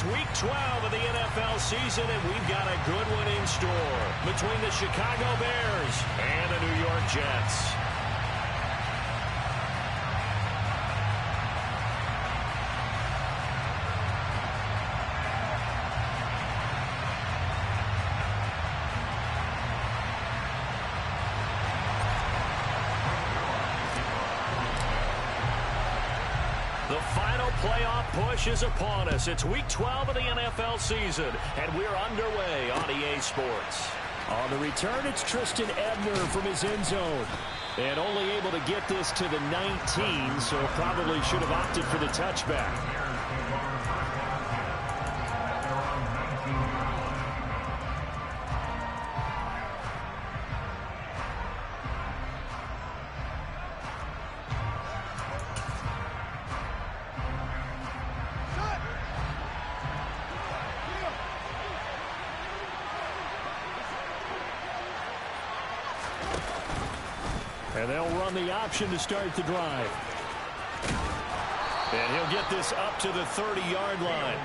It's Week 12 of the NFL season, and we've got a good one in store between the Chicago Bears and the New York Jets. The final playoff push is upon us. It's Week 12 of the NFL season, and we're underway on EA Sports. On the return, it's Tristan Ebner from his end zone. And only able to get this to the 19, so probably should have opted for the touchback. And they'll run the option to start the drive. And he'll get this up to the 30-yard line.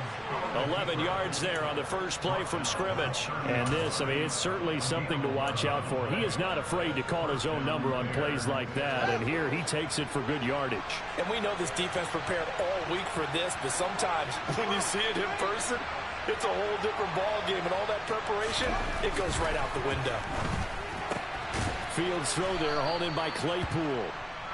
11 yards there on the first play from scrimmage. And this, I mean, it's certainly something to watch out for. He is not afraid to call his own number on plays like that. And here he takes it for good yardage. And we know this defense prepared all week for this, but sometimes when you see it in person, it's a whole different ball game. And all that preparation, it goes right out the window. Fields throw there, hauled in by Claypool.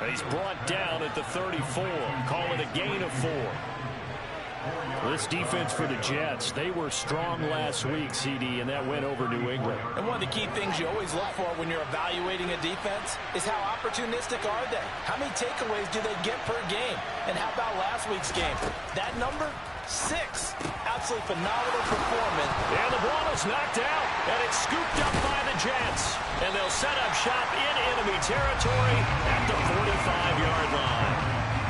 He's brought down at the 34. Call it a gain of 4. This defense for the Jets, they were strong last week, CD, and that went over New England. And one of the key things you always look for when you're evaluating a defense is how opportunistic are they? How many takeaways do they get per game? And how about last week's game? That number? 6. Absolutely phenomenal performance. And the ball is knocked out, and it's scooped up by the Jets. And they'll set up shop in enemy territory at the 45-yard line.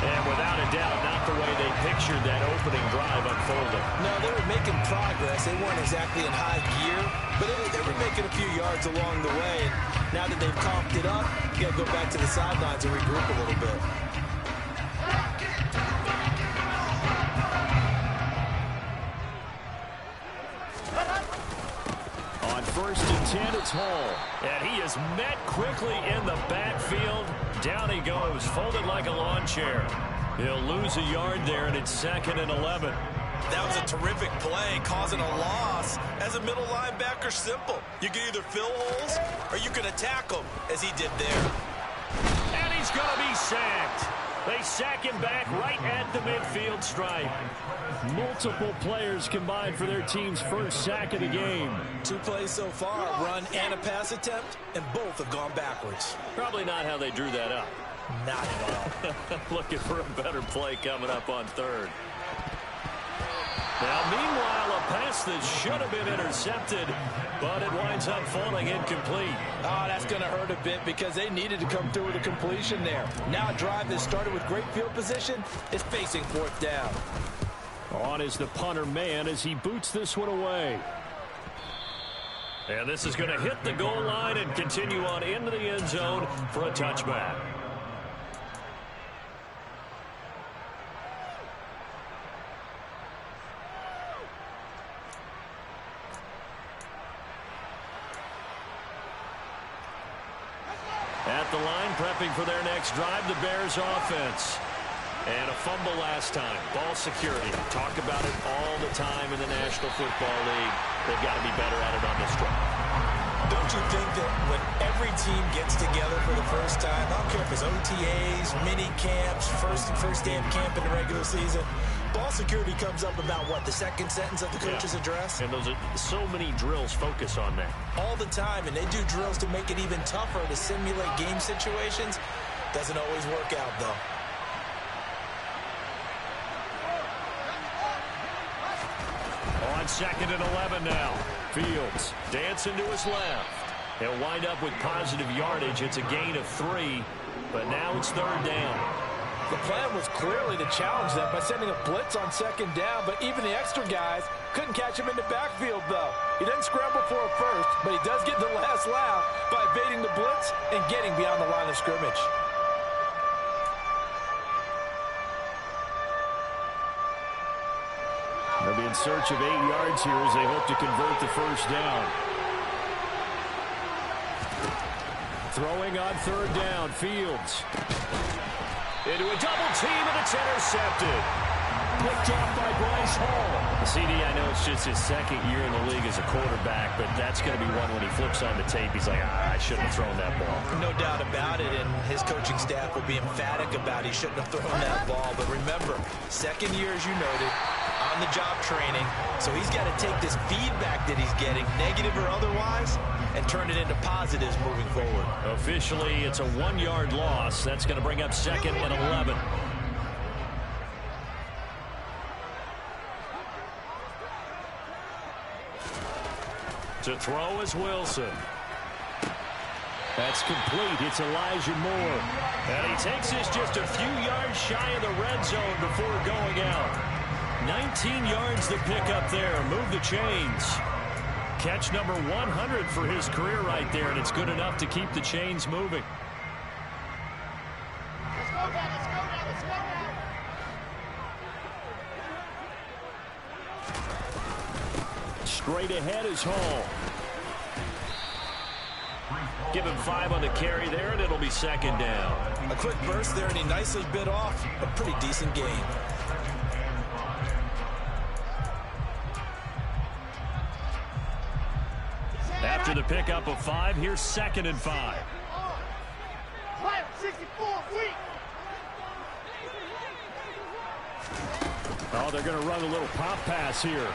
And without a doubt, not the way they pictured that opening drive unfolding. No, they were making progress. They weren't exactly in high gear, but they were making a few yards along the way. And now that they've comped it up, you got to go back to the sidelines and regroup a little bit. First and 10, it's Hall. And he is met quickly in the backfield. Down he goes, folded like a lawn chair. He'll lose a yard there, and it's 2nd and 11. That was a terrific play, causing a loss. As a middle linebacker, simple. You can either fill holes or you can attack them, as he did there. And he's going to be sacked. They sack him back right at the midfield stripe. Multiple players combined for their team's first sack of the game. 2 plays so far, a run and a pass attempt, and both have gone backwards. Probably not how they drew that up. Not at all. Looking for a better play coming up on 3rd. Now, meanwhile, a pass that should have been intercepted, but it winds up falling incomplete. Oh, that's going to hurt a bit because they needed to come through with a completion there. Now a drive that started with great field position is facing 4th down. On is the punter man as he boots this one away. And this is going to hit the goal line and continue on into the end zone for a touchback. At the line, prepping for their next drive, the Bears offense. And a fumble last time. Ball security. Talk about it all the time in the National Football League. They've got to be better at it on this drive. Don't you think that when every team gets together for the first time, I don't care if it's OTAs, mini camps, first day of camp in the regular season, ball security comes up about, what, the second sentence of the coach's address? And those are so many drills focus on that. All the time, and they do drills to make it even tougher to simulate game situations. Doesn't always work out, though. On 2nd and 11 now. Fields dancing to his left. He'll wind up with positive yardage. It's a gain of 3, but now it's 3rd down. The plan was clearly to challenge them by sending a blitz on 2nd down, but even the extra guys couldn't catch him in the backfield, though. He didn't scramble for a first, but he does get the last laugh by evading the blitz and getting beyond the line of scrimmage. The They'll be in search of 8 yards here as they hope to convert the first down. Throwing on third down, Fields. Into a double team, and it's intercepted. Picked off by Bryce Hall. CD, I know it's just his second year in the league as a quarterback, but that's going to be one when he flips on the tape. He's like, I shouldn't have thrown that ball. No doubt about it, and his coaching staff will be emphatic about he shouldn't have thrown that ball. But remember, second year, as you noted, on-the-job training, so he's got to take this feedback that he's getting, negative or otherwise, and turn it into positives moving forward. Officially, it's a 1-yard loss. That's going to bring up second and 11. To throw is Wilson. That's complete. It's Elijah Moore. And he takes this just a few yards shy of the red zone before going out. 19 yards to pick up there. Move the chains. Catch number 100 for his career right there, and it's good enough to keep the chains moving. Let's go now, let's go now, let's go now. Straight ahead is Hall. Give him 5 on the carry there, and it'll be second down. A quick burst there, and he nicely bit off a pretty decent gain. After the pickup of 5, here's second and 5. 64 feet. Oh, they're going to run a little pop pass here.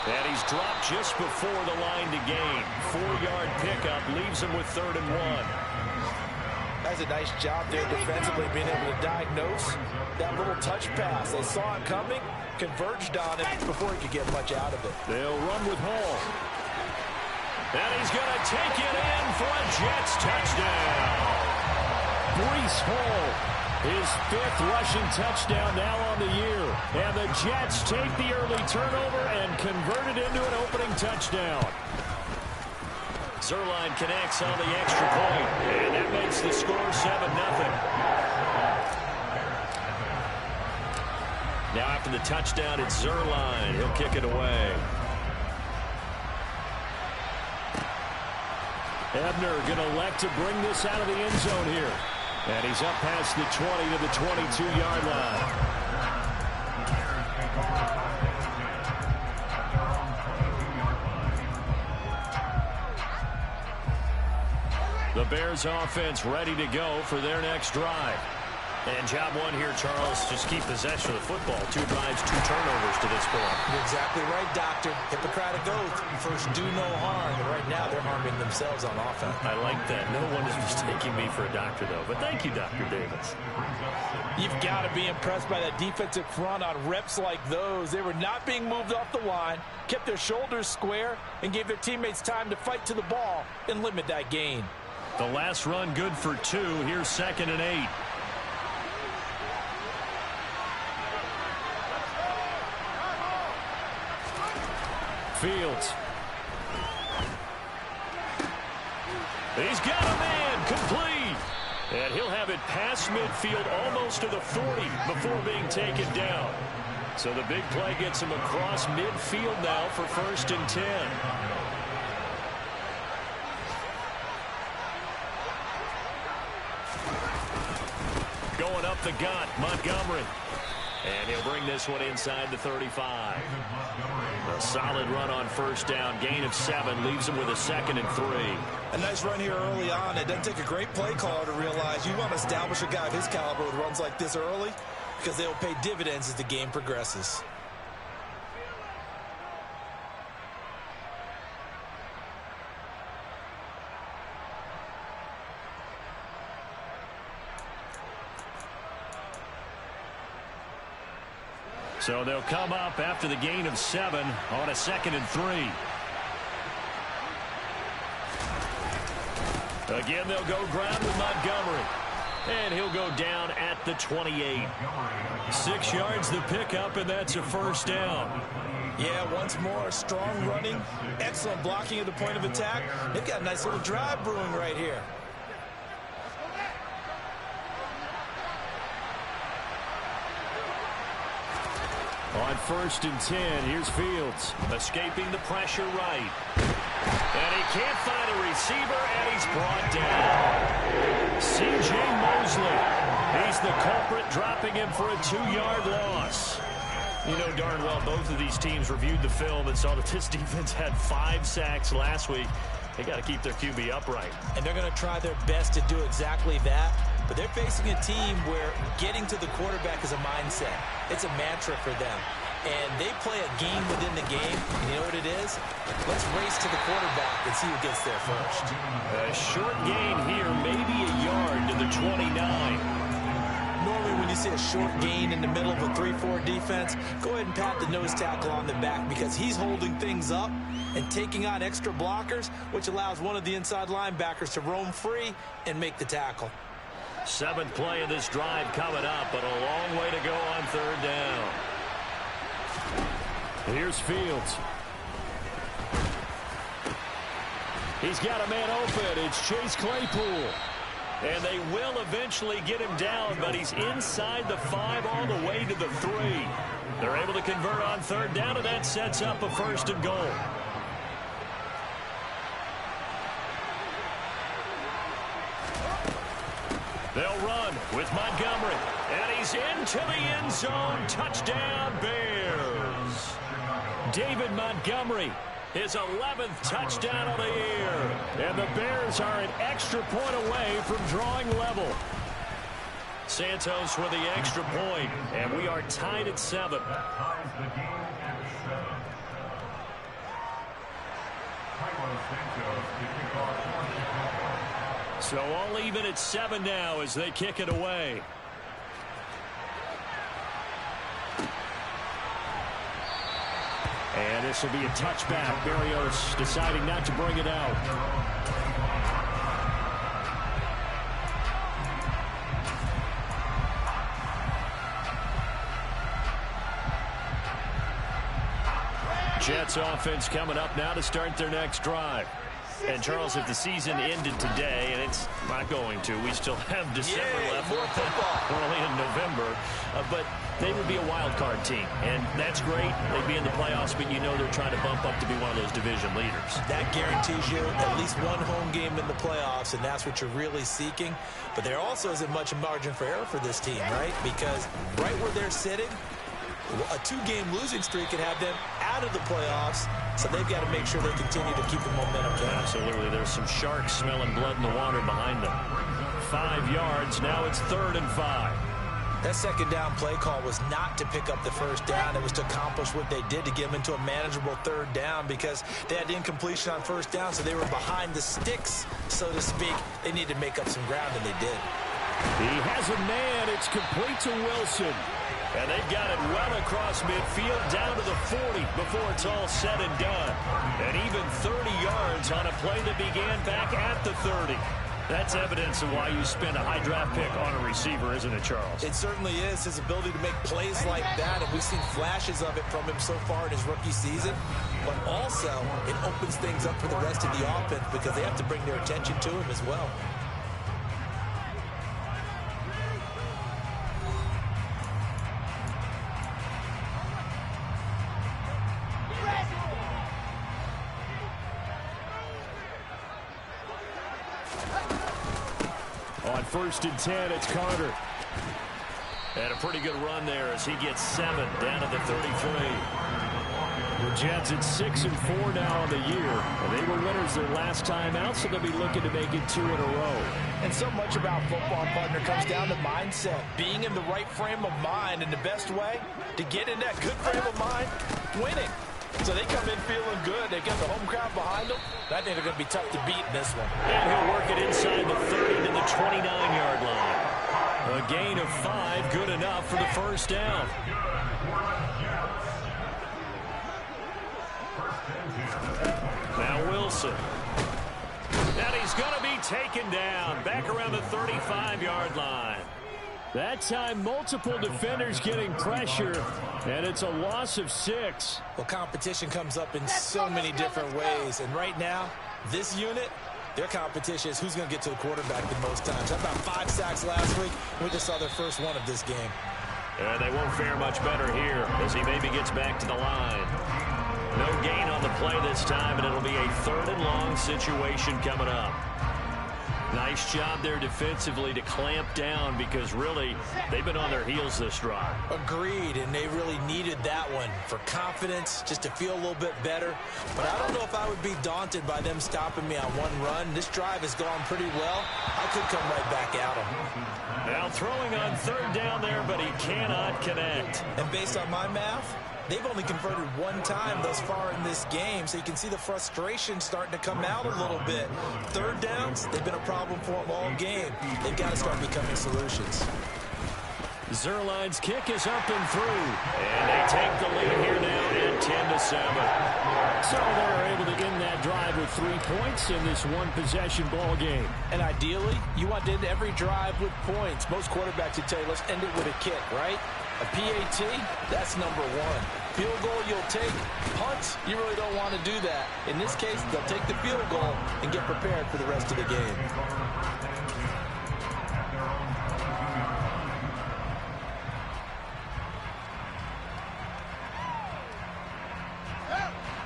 And he's dropped just before the line to gain. 4-yard pickup leaves him with 3rd and 1. That's a nice job there defensively, being able to diagnose that little touch pass. They saw it coming, converged on it before he could get much out of it. They'll run with Hall. And he's going to take it in for a Jets touchdown. Breece Hall, his 5th rushing touchdown now on the year. And the Jets take the early turnover and convert it into an opening touchdown. Zerline connects on the extra point, and that makes the score 7-0. Now after the touchdown, it's Zerline. He'll kick it away. Ebner going to elect to bring this out of the end zone here. And he's up past the 20 to the 22-yard line. The Bears offense ready to go for their next drive. And job one here, Charles, just keep possession of the football. 2 drives, 2 turnovers to this point. You're exactly right, Doctor. Hippocratic oath. First, do no harm. And right now, they're harming themselves on offense. I like that. No one is mistaking me for a doctor, though. But thank you, Dr. Davis. You've got to be impressed by that defensive front on reps like those. They were not being moved off the line, kept their shoulders square, and gave their teammates time to fight to the ball and limit that gain. The last run good for 2. Here's 2nd and 8. Fields. He's got a man complete. And he'll have it past midfield almost to the 40 before being taken down. So the big play gets him across midfield now for 1st and 10. Going up the gut, Montgomery. And he'll bring this one inside the 35. A solid run on 1st down. Gain of 7 leaves him with a 2nd and 3. A nice run here early on. It doesn't take a great play caller to realize you want to establish a guy of his caliber with runs like this early because they'll pay dividends as the game progresses. So they'll come up after the gain of 7 on a 2nd and 3. Again, they'll go ground with Montgomery. And he'll go down at the 28. 6 yards the pickup, and that's a 1st down. Yeah, once more, strong running, excellent blocking at the point of attack. They've got a nice little drive brewing right here. On 1st and 10, here's Fields. Escaping the pressure right. And he can't find a receiver, and he's brought down. C.J. Mosley. He's the culprit, dropping him for a 2-yard loss. You know darn well both of these teams reviewed the film and saw that this defense had 5 sacks last week. They got to keep their QB upright. And they're going to try their best to do exactly that. But they're facing a team where getting to the quarterback is a mindset. It's a mantra for them. And they play a game within the game. And you know what it is? Let's race to the quarterback and see who gets there first. A short gain here, maybe a yard to the 29. Normally when you see a short gain in the middle of a 3-4 defense, go ahead and pat the nose tackle on the back because he's holding things up and taking on extra blockers, which allows one of the inside linebackers to roam free and make the tackle. 7th play of this drive coming up, but a long way to go on 3rd down. Here's Fields. He's got a man open. It's Chase Claypool. And they will eventually get him down, but he's inside the 5 all the way to the 3. They're able to convert on 3rd down, and that sets up a 1st and goal. They'll run with Montgomery, and he's into the end zone. Touchdown, Bears. David Montgomery, his 11th touchdown of the year. And the Bears are an extra point away from drawing level. Santos with the extra point, and we are tied at 7. So all even at 7 now as they kick it away. And this will be a touchback. Barrios deciding not to bring it out. Jets offense coming up now to start their next drive. And, Charles, if the season ended today, and it's not going to, we still have December left. More football. We're only in November. But they would be a wild card team, and that's great. They'd be in the playoffs, but you know they're trying to bump up to be one of those division leaders. That guarantees you at least one home game in the playoffs, and that's what you're really seeking. But there also isn't much margin for error for this team, right? Because right where they're sitting, a 2-game losing streak could have them out of the playoffs, so they've got to make sure they continue to keep the momentum going. Absolutely. There's some sharks smelling blood in the water behind them. 5 yards. Now it's 3rd and 5. That 2nd down play call was not to pick up the 1st down. It was to accomplish what they did to get them into a manageable 3rd down because they had incompletion on 1st down, so they were behind the sticks, so to speak. They needed to make up some ground, and they did. He has a man. It's complete to Wilson. And they've got it well across midfield down to the 40 before it's all said and done. And even 30 yards on a play that began back at the 30. That's evidence of why you spend a high draft pick on a receiver, isn't it, Charles? It certainly is. His ability to make plays like that, and we've seen flashes of it from him so far in his rookie season. But also, it opens things up for the rest of the offense because they have to bring their attention to him as well. On 1st and 10, it's Carter. And a pretty good run there as he gets 7 down to the 33. The Jets at 6-4 now on the year. They were winners their last time out, so they'll be looking to make it 2 in a row. And so much about football, partner, comes down to mindset. Being in the right frame of mind, and the best way to get in that good frame of mind, winning. So they come in feeling good. They got the home crowd behind them. I think they're going to be tough to beat in this one. And he'll work it inside the 30 to the 29-yard line. A gain of 5, good enough for the 1st down. Now Wilson. And he's going to be taken down back around the 35-yard line. That time, multiple defenders getting pressure, and it's a loss of 6. Well, competition comes up in so many different ways, and right now, this unit, their competition is who's going to get to the quarterback the most times. How about 5 sacks last week? We just saw their first one of this game. And they won't fare much better here as he maybe gets back to the line. No gain on the play this time, and it'll be a 3rd and long situation coming up. Nice job there defensively to clamp down because really they've been on their heels this drive. Agreed, and they really needed that one for confidence, just to feel a little bit better. But I don't know if I would be daunted by them stopping me on one run. This drive has gone pretty well. I could come right back at them. Now throwing on 3rd down there, but he cannot connect. And based on my math, they've only converted one time thus far in this game, so you can see the frustration starting to come out a little bit. 3rd downs, they've been a problem for them all game. They've got to start becoming solutions. Zerline's kick is up and through. And they take the lead here now at 10-7. So they're able to end that drive with 3 points in this one-possession ball game. And ideally, you want to end every drive with points. Most quarterbacks would tell you, let's end it with a kick, right? A PAT, that's number 1. Field goal you'll take. Punts, you really don't want to do that. In this case, they'll take the field goal and get prepared for the rest of the game.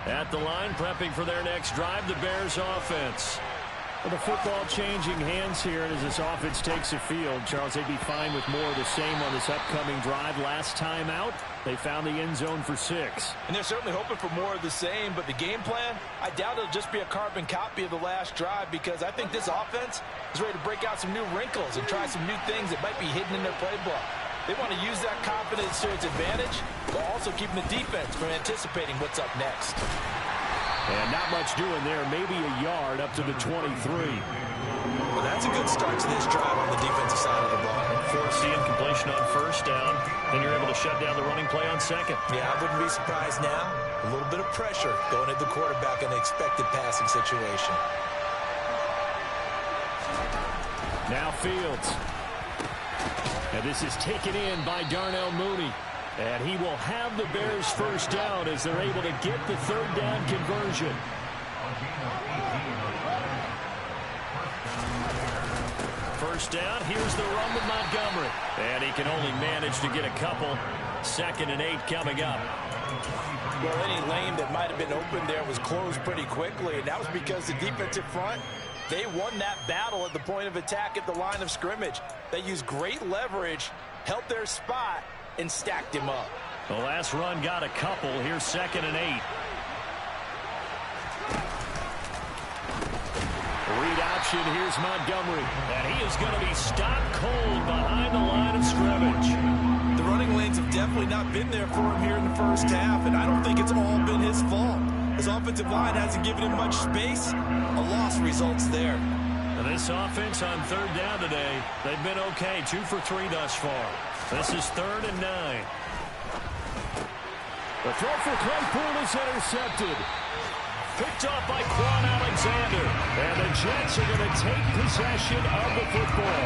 At the line, prepping for their next drive, the Bears offense. Well, the football changing hands here, and as this offense takes the field, Charles, they'd be fine with more of the same on this upcoming drive. Last time out, they found the end zone for 6. And they're certainly hoping for more of the same, but the game plan, I doubt it'll just be a carbon copy of the last drive because I think this offense is ready to break out some new wrinkles and try some new things that might be hidden in their playbook. They want to use that confidence to its advantage, but also keeping the defense from anticipating what's up next. And not much doing there, maybe a yard up to the 23. Well, that's a good start to this drive on the defensive side of the ball. Force the incompletion on 1st down, then you're able to shut down the running play on 2nd. Yeah, I wouldn't be surprised now. A little bit of pressure going at the quarterback in the expected passing situation. Now Fields. And this is taken in by Darnell Mooney. And he will have the Bears 1st down as they're able to get the 3rd down conversion. First down, here's the run with Montgomery. And he can only manage to get a couple. 2nd and 8 coming up. Well, any lane that might have been open there was closed pretty quickly, and that was because the defensive front, they won that battle at the point of attack at the line of scrimmage. They used great leverage, held their spot, and stacked him up. The last run got a couple. Here's 2nd and 8. Read option. Here's Montgomery. And he is going to be stopped cold behind the line of scrimmage. The running lanes have definitely not been there for him here in the first half, and I don't think it's all been his fault. His offensive line hasn't given him much space. A loss results there. And this offense on 3rd down today, they've been okay. 2 for 3 thus far. This is 3rd and 9. The throw for Claypool is intercepted. Picked off by Quan Alexander. And the Jets are going to take possession of the football.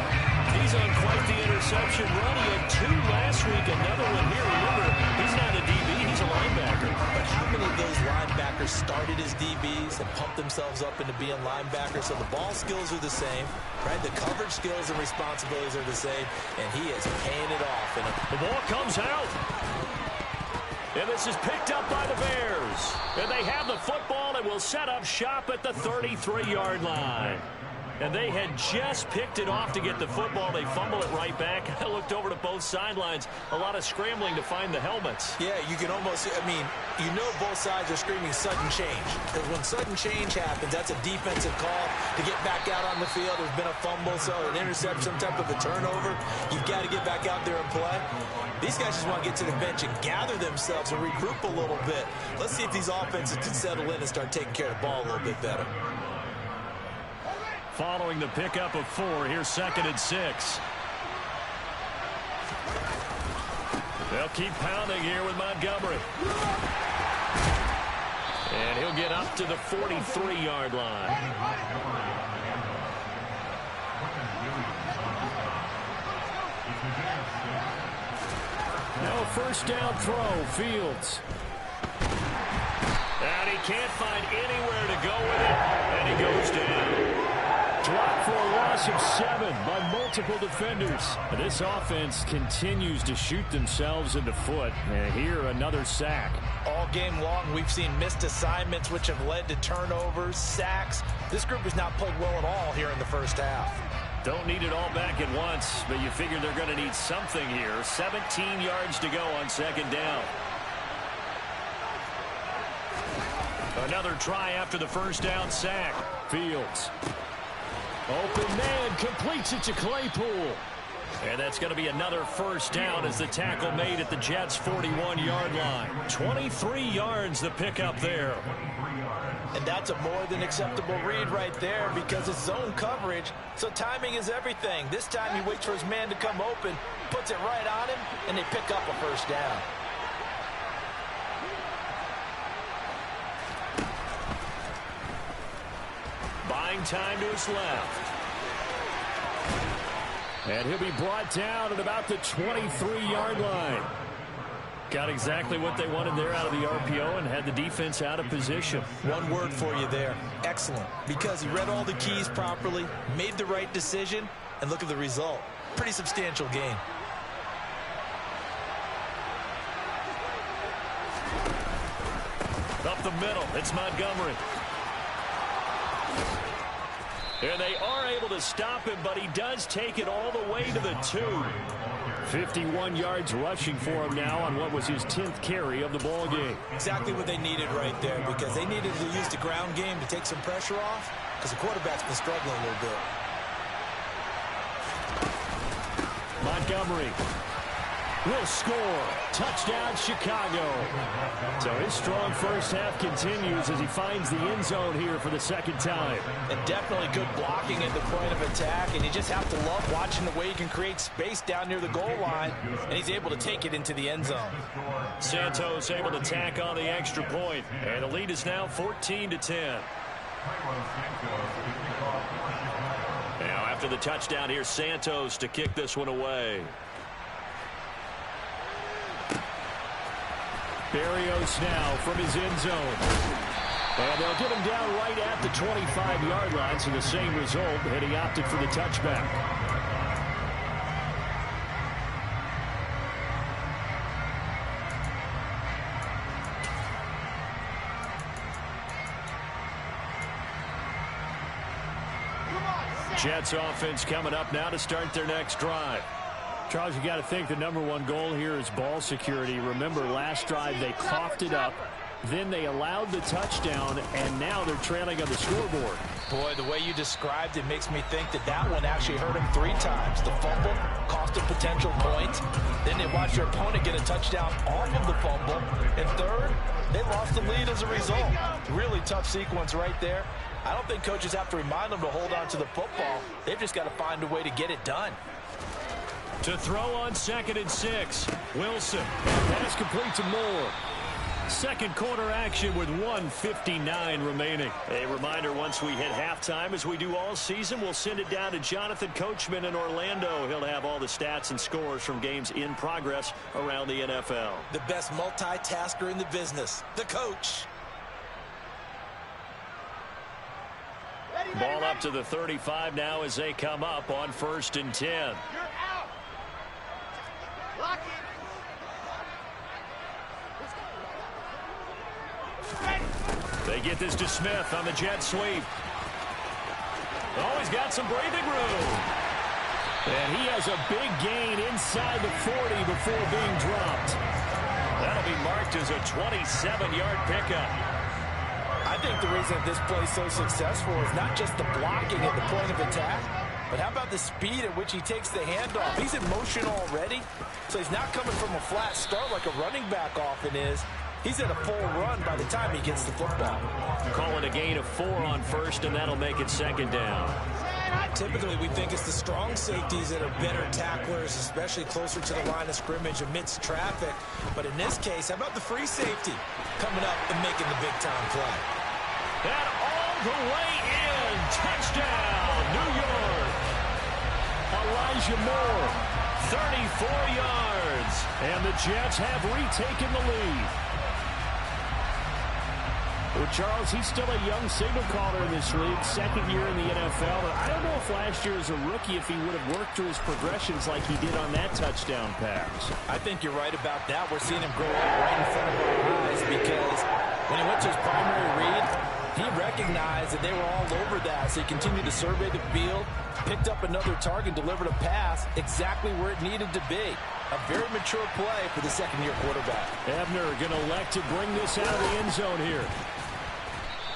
He's on quite the interception run. He had 2 last week, another one here. Remember, he's not a DB, he's a linebacker. But how many of those linebackers started as DBs and pumped themselves up into being linebackers? So the ball skills are the same, right? The coverage skills and responsibilities are the same, and he is paying it off. And the ball comes out. And this is picked up by the Bears. And they have the football and will set up shop at the 33-yard line. And they had just picked it off to get the football. They fumble it right back. I looked over to both sidelines. A lot of scrambling to find the helmets. Yeah, you can almost, I mean, you know both sides are screaming sudden change. Because when sudden change happens, that's a defensive call to get back out on the field. There's been a fumble, so an interception, some type of a turnover. You've got to get back out there and play. These guys just want to get to the bench and gather themselves and regroup a little bit. Let's see if these offenses can settle in and start taking care of the ball a little bit better. Following the pickup of 4, here's 2nd and 6. They'll keep pounding here with Montgomery. And he'll get up to the 43-yard line. Now a 1st down throw, Fields. And he can't find anywhere to go with it, and he goes down. Drop for a loss loss of 7 by multiple defenders. This offense continues to shoot themselves in the foot. And here, another sack. All game long, we've seen missed assignments, which have led to turnovers, sacks. This group has not played well at all here in the first half. Don't need it all back at once, but you figure they're going to need something here. 17 yards to go on second down. Another try after the first down sack. Fields. Open man, completes it to Claypool. And that's going to be another first down as the tackle made at the Jets' 41-yard line. 23 yards the pickup there. And that's a more than acceptable read right there because it's zone coverage, so timing is everything. This time he waits for his man to come open, puts it right on him, and they pick up a first down. Buying time to his left. And he'll be brought down at about the 23-yard line. Got exactly what they wanted there out of the RPO and had the defense out of position. One word for you there. Excellent. Because he read all the keys properly, made the right decision, and look at the result. Pretty substantial gain. Up the middle, it's Montgomery. And they are able to stop him, but he does take it all the way to the 2. 51 yards rushing for him now on what was his 10th carry of the ball game. Exactly what they needed right there because they needed to use the ground game to take some pressure off because the quarterback's been struggling a little bit. Montgomery will score. Touchdown, Chicago. So his strong first half continues as he finds the end zone here for the second time. And definitely good blocking at the point of attack, and you just have to love watching the way he can create space down near the goal line, and he's able to take it into the end zone. Santos able to tack on the extra point, and the lead is now 14-10. Now after the touchdown, here's Santos to kick this one away. Barrios now from his end zone. And they'll get him down right at the 25-yard line, so the same result, and he opted for the touchback. Jets offense coming up now to start their next drive. Charles, you got to think the #1 goal here is ball security. Remember, last drive they coughed it up, then they allowed the touchdown, and now they're trailing on the scoreboard. Boy, the way you described it makes me think that that one actually hurt him 3 times. The fumble cost him potential points. Then they watched their opponent get a touchdown off of the fumble. And third, they lost the lead as a result. Really tough sequence right there. I don't think coaches have to remind them to hold on to the football. They've just got to find a way to get it done. To throw on 2nd and 6. Wilson. Pass complete to Moore. Second quarter action with 1:59 remaining. A reminder, once we hit halftime, as we do all season, we'll send it down to Jonathan Coachman in Orlando. He'll have all the stats and scores from games in progress around the NFL. The best multitasker in the business, the coach. Ball up to the 35 now as they come up on 1st and 10. You're out. Lock it. They get this to Smith on the jet sweep. Oh, he's got some breathing room. And he has a big gain inside the 40 before being dropped. That'll be marked as a 27-yard pickup. I think the reason that this play is so successful is not just the blocking at the point of attack, but how about the speed at which he takes the handoff? He's in motion already, so he's not coming from a flat start like a running back often is. He's at a full run by the time he gets the football. Call it a gain of 4 on 1st, and that'll make it 2nd down. Typically, we think it's the strong safeties that are better tacklers, especially closer to the line of scrimmage amidst traffic. But in this case, how about the free safety coming up and making the big-time play? And all the way in. Touchdown, New York. Elijah Moore, 34 yards. And the Jets have retaken the lead. Well, Charles, he's still a young signal caller in this league, second year in the NFL. But I don't know if last year as a rookie, if he would have worked through his progressions like he did on that touchdown pass. I think you're right about that. We're seeing him grow up right in front of our eyes because when he went to his primary read, he recognized that they were all over that. So he continued to survey the field, picked up another target, delivered a pass exactly where it needed to be. A very mature play for the second-year quarterback. Ebner going to elect to bring this out of the end zone here.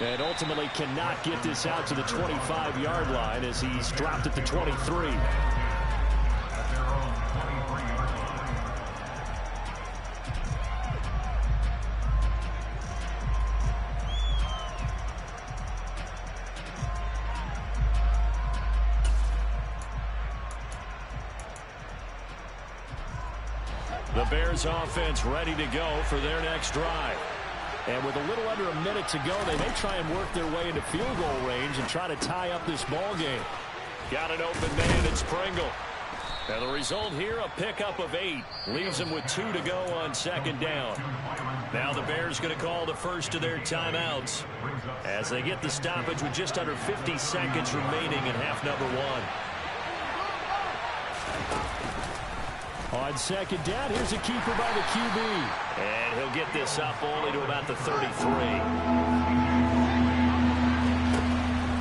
And ultimately cannot get this out to the 25-yard line as he's dropped at the 23. The Bears offense ready to go for their next drive. And with a little under a minute to go, they may try and work their way into field goal range and try to tie up this ball game. Got an open man, it's Pringle. And the result here, a pickup of 8. Leaves them with 2 to go on second down. Now the Bears going to call the first of their timeouts as they get the stoppage with just under 50 seconds remaining in half number 1. On second down, here's a keeper by the QB. And he'll get this up only to about the 33.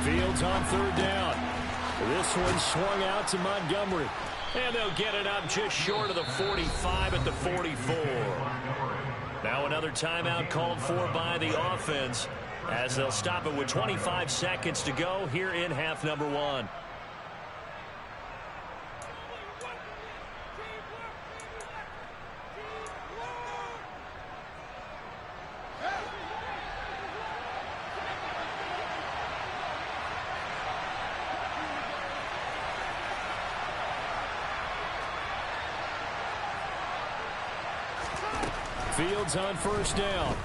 Fields on third down. This one swung out to Montgomery. And they'll get it up just short of the 45 at the 44. Now another timeout called for by the offense as they'll stop it with 25 seconds to go here in half number 1. Fields on first down.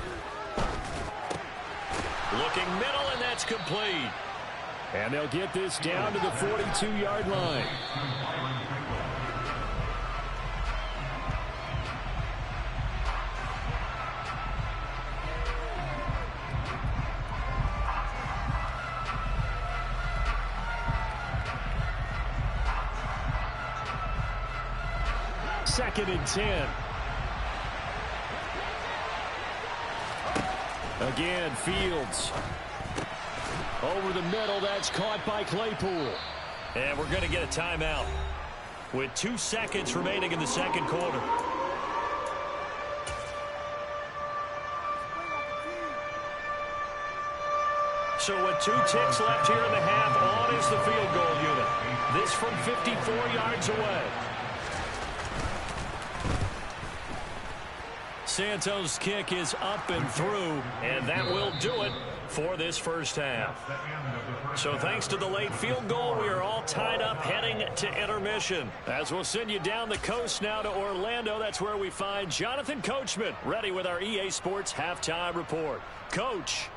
Looking middle, and that's complete. And they'll get this down to the 42-yard line. Second and 10. Again, Fields. Over the middle, that's caught by Claypool. And we're going to get a timeout with 2 seconds remaining in the second quarter. So with 2 ticks left here in the half, on is the field goal unit. This from 54 yards away. Santos' kick is up and through, and that will do it for this first half. So thanks to the late field goal, we are all tied up heading to intermission. As we'll send you down the coast now to Orlando, that's where we find Jonathan Coachman ready with our EA Sports Halftime Report. Coach.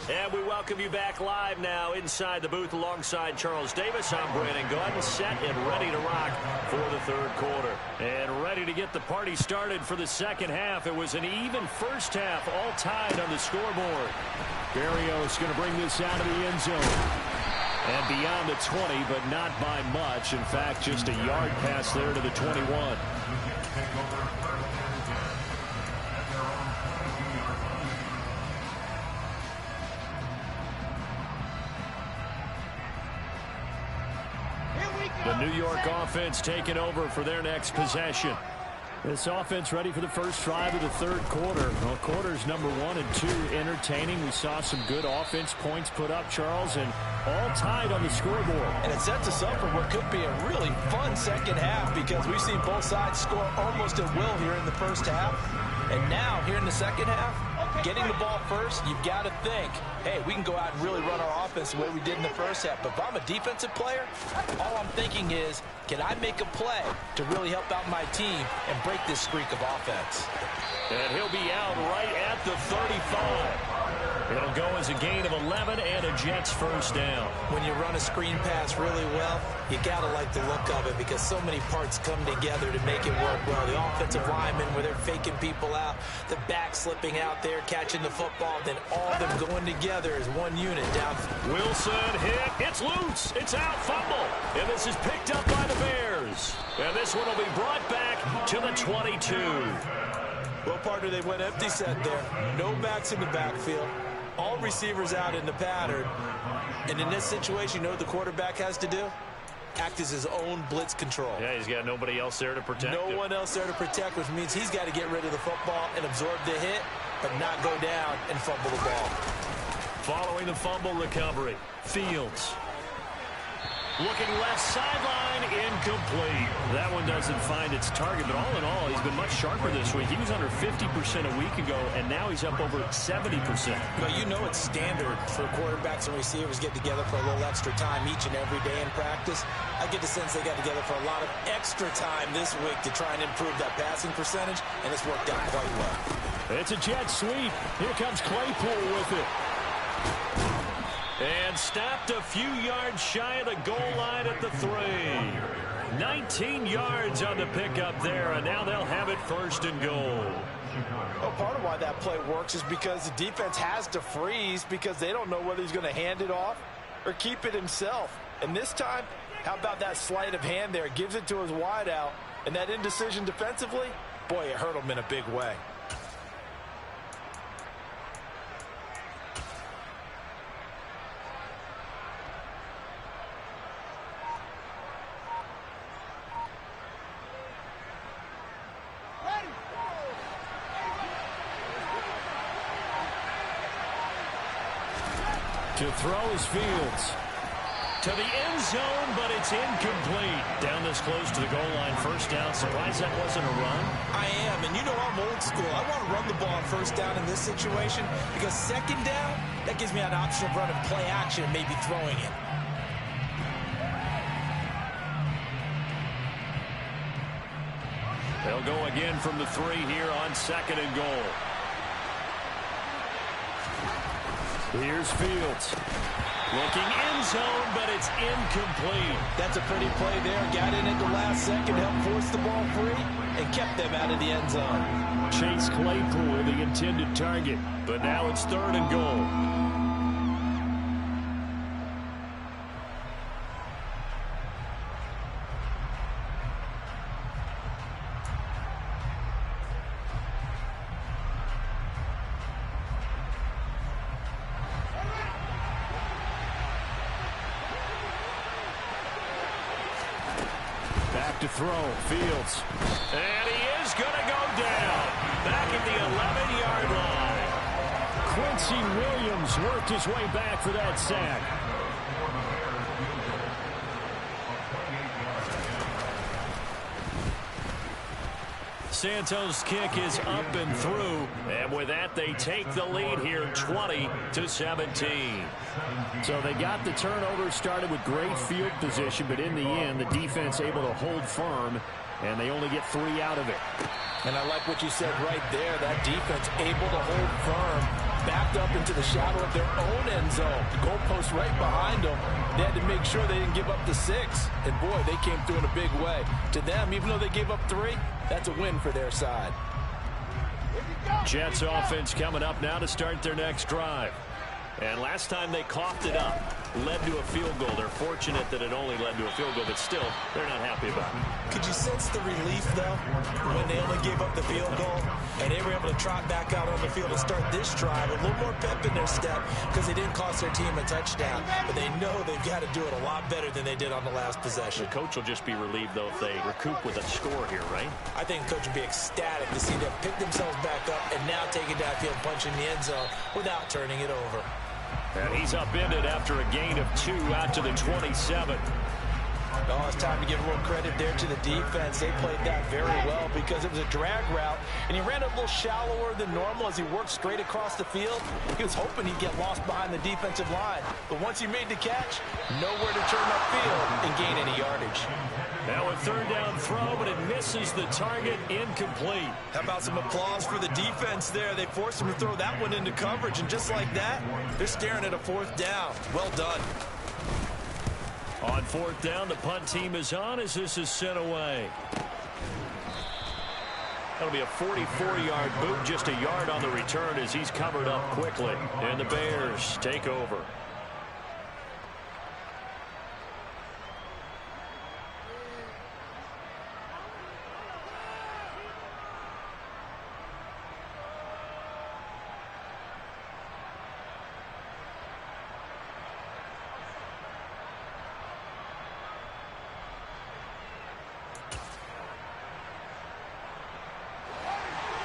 And we welcome you back live now inside the booth alongside Charles Davis. I'm Brandon Gunn, set and ready to rock for the third quarter. And ready to get the party started for the second half. It was an even first half, all tied on the scoreboard. Berrios going to bring this out of the end zone. And beyond the 20, but not by much. In fact, just a yard pass there to the 21. The New York offense taking over for their next possession. This offense ready for the first drive of the third quarter. Well, quarters number 1 and 2 entertaining. We saw some good offense points put up, Charles, and all tied on the scoreboard. And it sets us up for what could be a really fun second half because we've seen both sides score almost at will here in the first half. And now, here in the second half, getting the ball first, you've got to think, hey, we can go out and really run our offense the way we did in the first half. But if I'm a defensive player, all I'm thinking is, can I make a play to really help out my team and break this streak of offense? And he'll be out right at the 35. It'll go as a gain of 11 and a Jets first down. When you run a screen pass really well, you got to like the look of it because so many parts come together to make it work well. The offensive linemen where they're faking people out, the back slipping out there, catching the football, then all of them going together as one unit down. Wilson hit. It's loose. It's out. Fumble. And this is picked up by the Bears. And this one will be brought back to the 22. Well, partner, they went empty set there. No backs in the backfield. All receivers out in the pattern. And in this situation, you know what the quarterback has to do? Act as his own blitz control. Yeah, he's got nobody else there to protect him. No one else there to protect, which means he's got to get rid of the football and absorb the hit, but not go down and fumble the ball. Following the fumble recovery, Fields. Looking left sideline, incomplete. That one doesn't find its target, but all in all, he's been much sharper this week. He was under 50% a week ago, and now he's up over 70%. But you know it's standard for quarterbacks and receivers get together for a little extra time each and every day in practice. I get the sense they got together for a lot of extra time this week to try and improve that passing percentage, and it's worked out quite well. It's a jet sweep. Here comes Claypool with it. And stopped a few yards shy of the goal line at the 3. 19 yards on the pickup there, and now they'll have it first and goal. Well, part of why that play works is because the defense has to freeze because they don't know whether he's going to hand it off or keep it himself. And this time, how about that sleight of hand there? Gives it to his wideout, and that indecision defensively, boy, it hurt him in a big way. To throw is Fields. To the end zone, but it's incomplete. Down this close to the goal line, first down. Surprised that wasn't a run? I am, and you know I'm old school. I want to run the ball on first down in this situation because second down, that gives me an option of running play action and maybe throwing it. They'll go again from the 3 here on second and goal. Here's Fields. Looking end zone, but it's incomplete. That's a pretty play there. Got in at the last second, helped force the ball free, and kept them out of the end zone. Chase Claypool, the intended target, but now it's third and goal. To throw, Fields. And he is going to go down. Back at the 11-yard line. Quincy Williams worked his way back for that sack. Santos' kick is up and through, and with that, they take the lead here, 20-17. So they got the turnover started with great field position, but in the end, the defense able to hold firm, and they only get 3 out of it. And I like what you said right there. That defense able to hold firm, backed up into the shadow of their own end zone. The goalpost right behind them. They had to make sure they didn't give up the 6. And, boy, they came through in a big way. To them, even though they gave up 3, that's a win for their side. Jets offense coming up now to start their next drive. And last time they coughed it up, led to a field goal. They're fortunate that it only led to a field goal, but still, they're not happy about it. Could you sense the relief, though, when they only gave up the field goal and they were able to trot back out on the field and start this drive a little more pep in their step because they didn't cost their team a touchdown, but they know they've got to do it a lot better than they did on the last possession. The coach will just be relieved, though, if they recoup with a score here, right? I think the coach would be ecstatic to see them pick themselves back up and now take it downfield, punching the end zone without turning it over. And he's upended after a gain of 2 out to the 27. Oh, it's time to give a little credit there to the defense. They played that very well because it was a drag route, and he ran a little shallower than normal as he worked straight across the field. He was hoping he'd get lost behind the defensive line, but once he made the catch, nowhere to turn upfield and gain any yardage. Now a third down throw, but it misses the target, incomplete. How about some applause for the defense there? They forced him to throw that one into coverage, and just like that, they're staring at a fourth down. Well done. On fourth down, the punt team is on as this is sent away. That'll be a 44-yard boot, just a yard on the return as he's covered up quickly. And the Bears take over.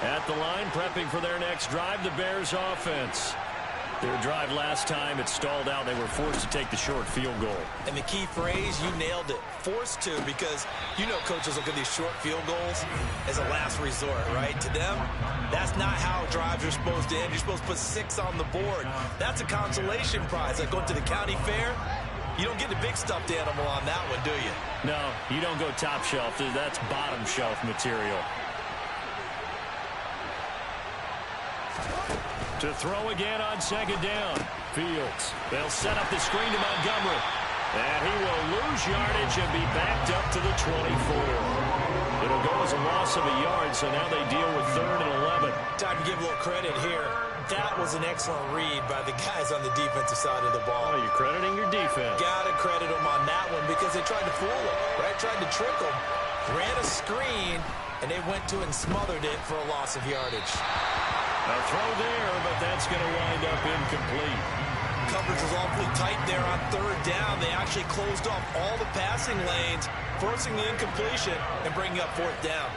At the line, prepping for their next drive, the Bears offense. Their drive last time, it stalled out. They were forced to take the short field goal. And the key phrase, you nailed it. Forced to, because you know coaches look at these short field goals as a last resort, right? To them, that's not how drives are supposed to end. You're supposed to put 6 on the board. That's a consolation prize. Like going to the county fair, you don't get the big stuffed animal on that one, do you? No, you don't go top shelf. That's bottom shelf material. To throw again on second down. Fields. They'll set up the screen to Montgomery. And he will lose yardage and be backed up to the 24. It'll go as a loss of a yard, so now they deal with 3rd and 11. Time to give a little credit here. That was an excellent read by the guys on the defensive side of the ball. Oh, you're crediting your defense. Gotta credit them on that one because they tried to fool him, right? Tried to trick him. Ran a screen, and they went to and smothered it for a loss of yardage. A throw there, but that's going to wind up incomplete. Coverage was awfully tight there on 3rd down. They actually closed off all the passing lanes, forcing the incompletion and bringing up 4th down.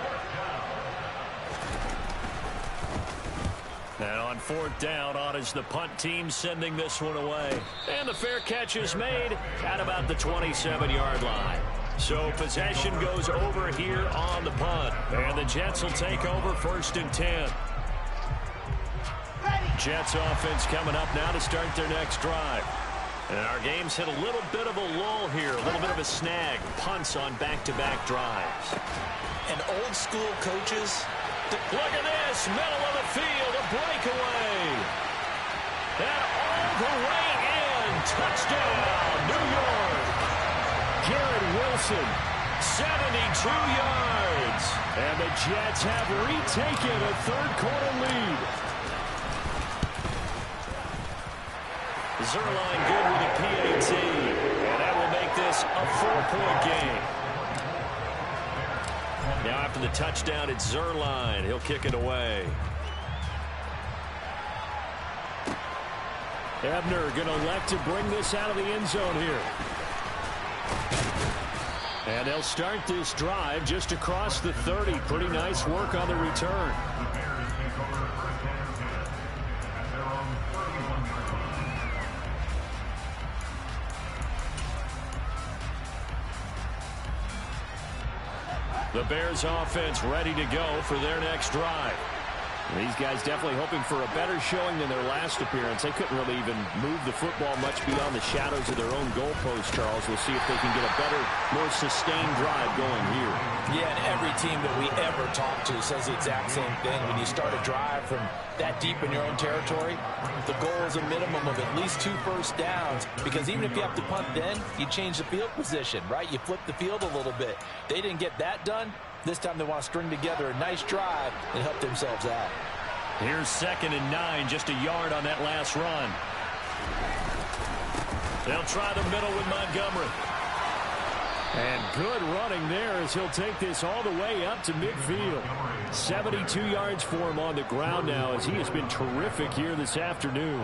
And on 4th down, on is the punt team sending this one away. And the fair catch is made at about the 27-yard line. So possession goes over here on the punt. And the Jets will take over 1st and 10. Jets offense coming up now to start their next drive. And our game's hit a little bit of a lull here, a little bit of a snag. Punts on back-to-back drives. And old school coaches. Look at this, middle of the field, a breakaway. And all the way in, touchdown, New York. Garrett Wilson, 72 yards. And the Jets have retaken a 3rd-quarter lead. Zerline good with a PAT, and that will make this a 4-point game. Now after the touchdown, it's Zerline. He'll kick it away. Ebner going to elect to bring this out of the end zone here. And they'll start this drive just across the 30. Pretty nice work on the return. The Bears offense ready to go for their next drive. These guys definitely hoping for a better showing than their last appearance. They couldn't really even move the football much beyond the shadows of their own goalpost, Charles. We'll see if they can get a better, more sustained drive going here. Yeah, and every team that we ever talk to says the exact same thing. When you start a drive from that deep in your own territory, the goal is a minimum of at least 2 first downs, because even if you have to punt then, you change the field position, right? You flip the field a little bit. They didn't get that done. This time they want to string together a nice drive and help themselves out. Here's 2nd and 9, just a yard on that last run. They'll try the middle with Montgomery. And good running there as he'll take this all the way up to midfield. 72 yards for him on the ground now as he has been terrific here this afternoon.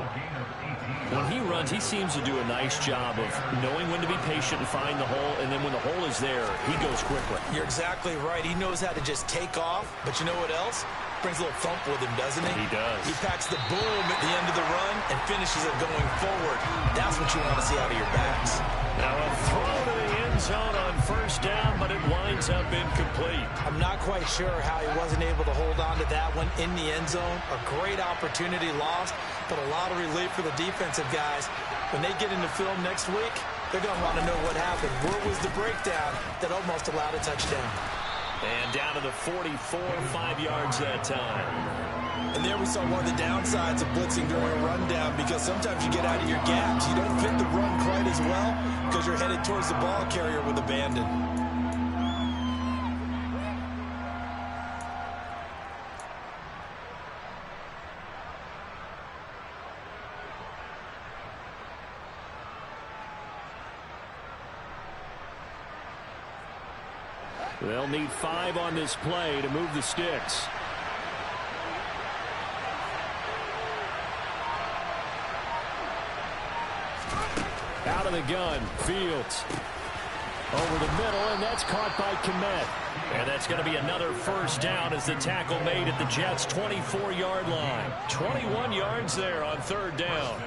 When he runs, he seems to do a nice job of knowing when to be patient and find the hole, and then when the hole is there, he goes quickly. You're exactly right. He knows how to just take off, but you know what else? Brings a little thump with him, doesn't he? He does. He packs the boom at the end of the run and finishes it going forward. That's what you want to see out of your backs. Now a throw to the end zone on 1st down, but it winds up incomplete. I'm not quite sure how he wasn't able to hold on to that one in the end zone. A great opportunity lost, but a lot of relief for the defensive guys. When they get into film next week, They're going to want to know what happened. Where was the breakdown that almost allowed a touchdown? And down to the 44, 5 yards that time. And there we saw one of the downsides of blitzing during a rundown, because sometimes you get out of your gaps. You don't fit the run quite as well because you're headed towards the ball carrier with abandon. They'll need 5 on this play to move the sticks. Out of the gun, Fields. Over the middle, and that's caught by Kmet. And that's going to be another first down as the tackle made at the Jets' 24-yard line. 21 yards there on third down.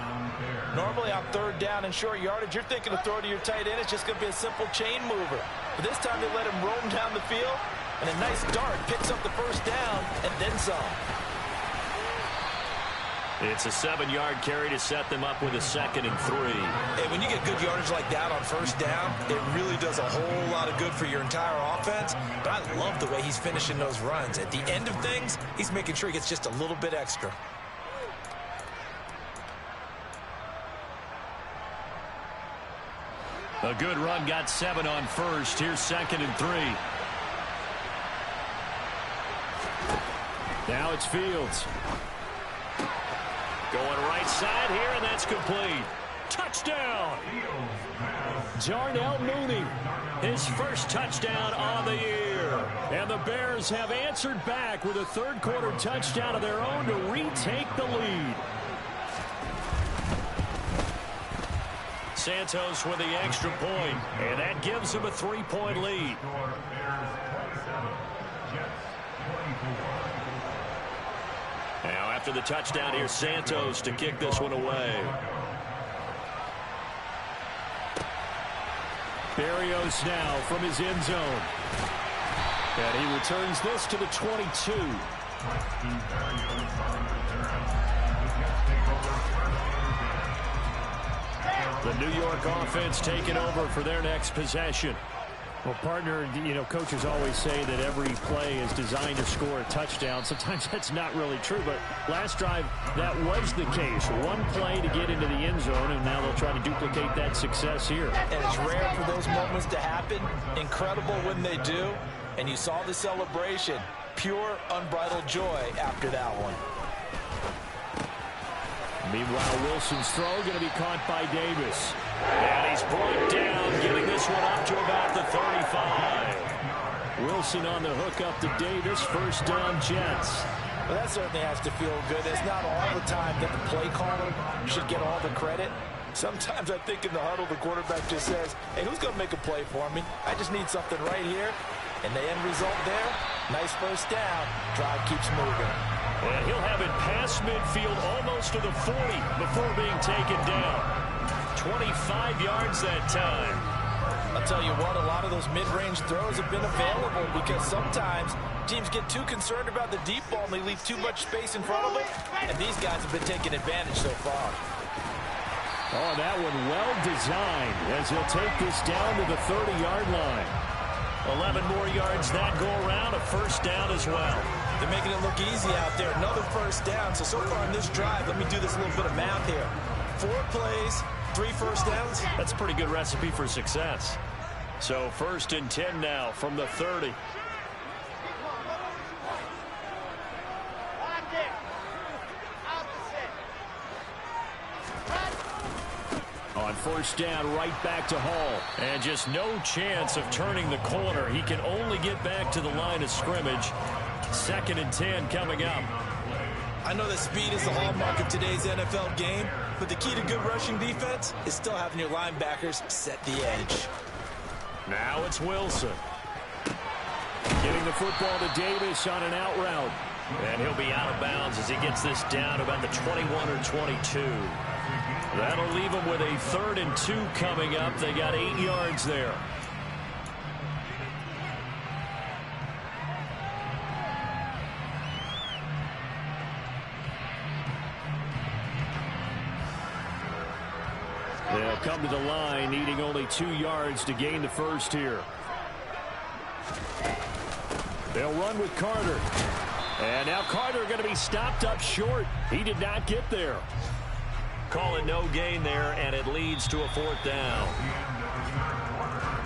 Normally on third down and short yardage, you're thinking to throw to your tight end. It's just going to be a simple chain mover. But this time they let him roam down the field, and a nice dart picks up the first down and then some. It's a 7-yard carry to set them up with a 2nd and 3. Hey, when you get good yardage like that on first down, it really does a whole lot of good for your entire offense. But I love the way he's finishing those runs. At the end of things, he's making sure he gets just a little bit extra. A good run, got 7 on first. Here's 2nd and 3. Now it's Fields. Going right side here, and that's complete. Touchdown! Darnell Mooney. His first touchdown on the year. And the Bears have answered back with a third-quarter touchdown of their own to retake the lead. Santos with the extra point, and that gives him a 3-point lead. Now after the touchdown, here's Santos to kick this one away. Berrios now from his end zone. And he returns this to the 22. The New York offense taking over for their next possession. Well, partner, you know, coaches always say that every play is designed to score a touchdown. Sometimes that's not really true, but last drive, that was the case. One play to get into the end zone, and now they'll try to duplicate that success here. And it's rare for those moments to happen. Incredible when they do. And you saw the celebration. Pure, unbridled joy after that one. Meanwhile, Wilson's throw going to be caught by Davis. And he's brought down, getting this one up to about the 35. Wilson on the hook up to Davis. First down, Jets. Well, that certainly has to feel good. It's not all the time that the play caller should get all the credit. Sometimes I think in the huddle, the quarterback just says, hey, who's going to make a play for me? I just need something right here. And the end result there, nice first down. Drive keeps moving. And he'll have it past midfield almost to the 40 before being taken down. 25 yards that time. I'll tell you what, a lot of those mid-range throws have been available because sometimes teams get too concerned about the deep ball and they leave too much space in front of them. And these guys have been taking advantage so far. Oh, that one well designed as he'll take this down to the 30-yard line. 11 more yards that go around, a first down as well. They're making it look easy out there. Another first down. So far in this drive, let me do this little bit of math here. 4 plays, 3 first downs. That's a pretty good recipe for success. So 1st and 10 now from the 30. On first down, right back to Hall. And just no chance of turning the corner. He can only get back to the line of scrimmage. 2nd and 10 coming up. I know that speed is the hallmark of today's NFL game, but the key to good rushing defense is still having your linebackers set the edge. Now it's Wilson. Getting the football to Davis on an out route. And he'll be out of bounds as he gets this down about the 21 or 22. That'll leave him with a 3rd and 2 coming up. They got 8 yards there. They'll come to the line, needing only 2 yards to gain the first here. They'll run with Carter. And now Carter going to be stopped up short. He did not get there. Calling no gain there, and it leads to a 4th down.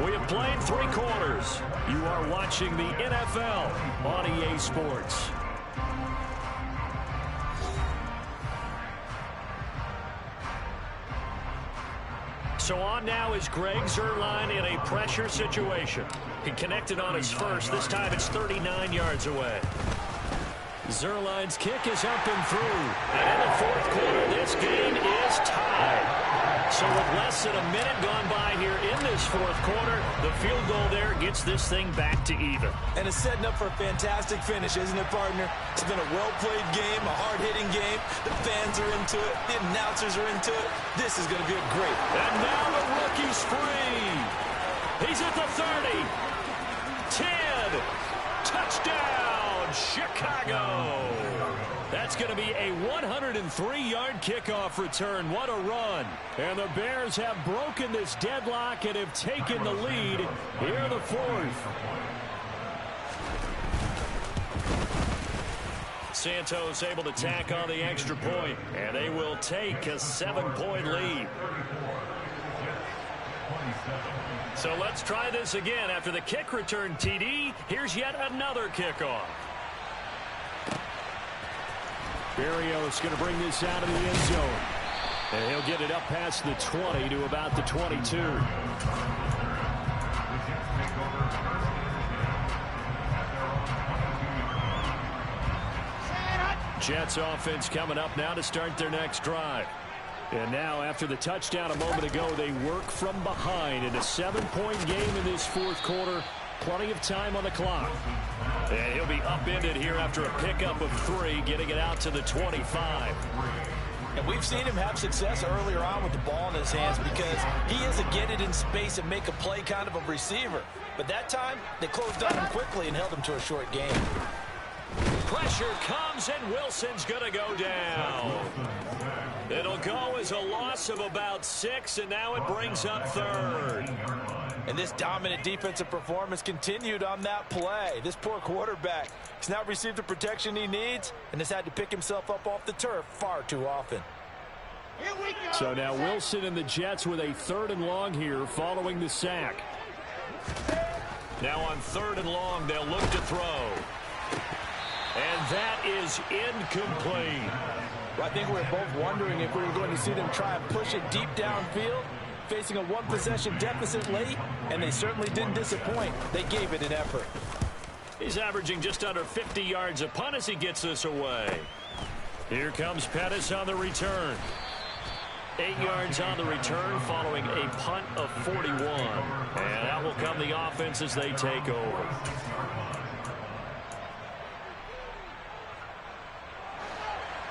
We have played 3 quarters. You are watching the NFL on EA Sports. So on now is Greg Zuerlein in a pressure situation. He connected on his first. This time it's 39 yards away. Zuerlein's kick is up and through. And in the 4th quarter, this game is tied. So with less than a minute gone by here in this 4th quarter, the field goal there gets this thing back to even. And it's setting up for a fantastic finish, isn't it, partner? It's been a well-played game, a hard-hitting game. The fans are into it. The announcers are into it. This is going to be a great. And now the rookie's free. He's at the 30. 10. Touchdown, Chicago. That's going to be a 103-yard kickoff return. What a run. And the Bears have broken this deadlock and have taken the lead here in the 4th. Santos able to tack on the extra point, and they will take a 7-point lead. So let's try this again. After the kick return TD, here's yet another kickoff. Berrios going to bring this out of the end zone. And he'll get it up past the 20 to about the 22. Jets offense coming up now to start their next drive. And now, after the touchdown a moment ago, they work from behind in a 7-point game in this 4th quarter. Plenty of time on the clock. And he'll be upended here after a pickup of 3, getting it out to the 25. And we've seen him have success earlier on with the ball in his hands because he is a get it in space and make a play kind of a receiver. But that time, they closed on him quickly and held him to a short game. Pressure comes, and Wilson's going to go down. It'll go as a loss of about 6, and now it brings up 3rd. And this dominant defensive performance continued on that play. This poor quarterback has not received the protection he needs and has had to pick himself up off the turf far too often. Here we go. So now Wilson and the Jets with a 3rd and long here following the sack. Now on 3rd and long, they'll look to throw. And that is incomplete. Well, I think we were both wondering if we were going to see them try and push it deep downfield, facing a 1-possession deficit late, and they certainly didn't disappoint. They gave it an effort. He's averaging just under 50 yards a punt as he gets this away. Here comes Pettis on the return. 8 yards on the return following a punt of 41. And that will come the offense as they take over.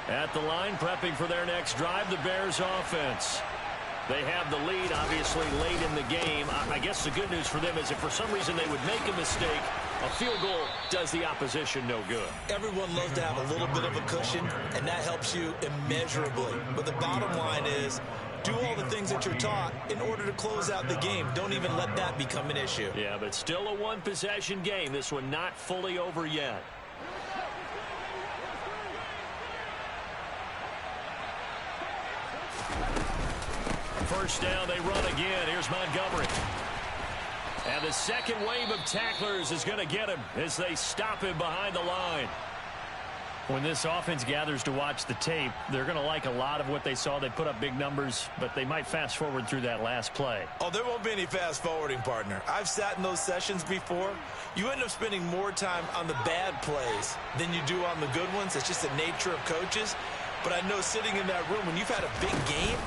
At the line, prepping for their next drive, the Bears offense. They have the lead, obviously, late in the game. I guess the good news for them is if for some reason they would make a mistake, a field goal does the opposition no good. Everyone loves to have a little bit of a cushion, and that helps you immeasurably. But the bottom line is, do all the things that you're taught in order to close out the game. Don't even let that become an issue. Yeah, but still a 1-possession game. This one not fully over yet. First down, they run again. Here's Montgomery. And the second wave of tacklers is going to get him as they stop him behind the line. When this offense gathers to watch the tape, they're going to like a lot of what they saw. They put up big numbers, but they might fast forward through that last play. Oh, there won't be any fast forwarding, partner. I've sat in those sessions before. You end up spending more time on the bad plays than you do on the good ones. It's just the nature of coaches. But I know sitting in that room, when you've had a big game,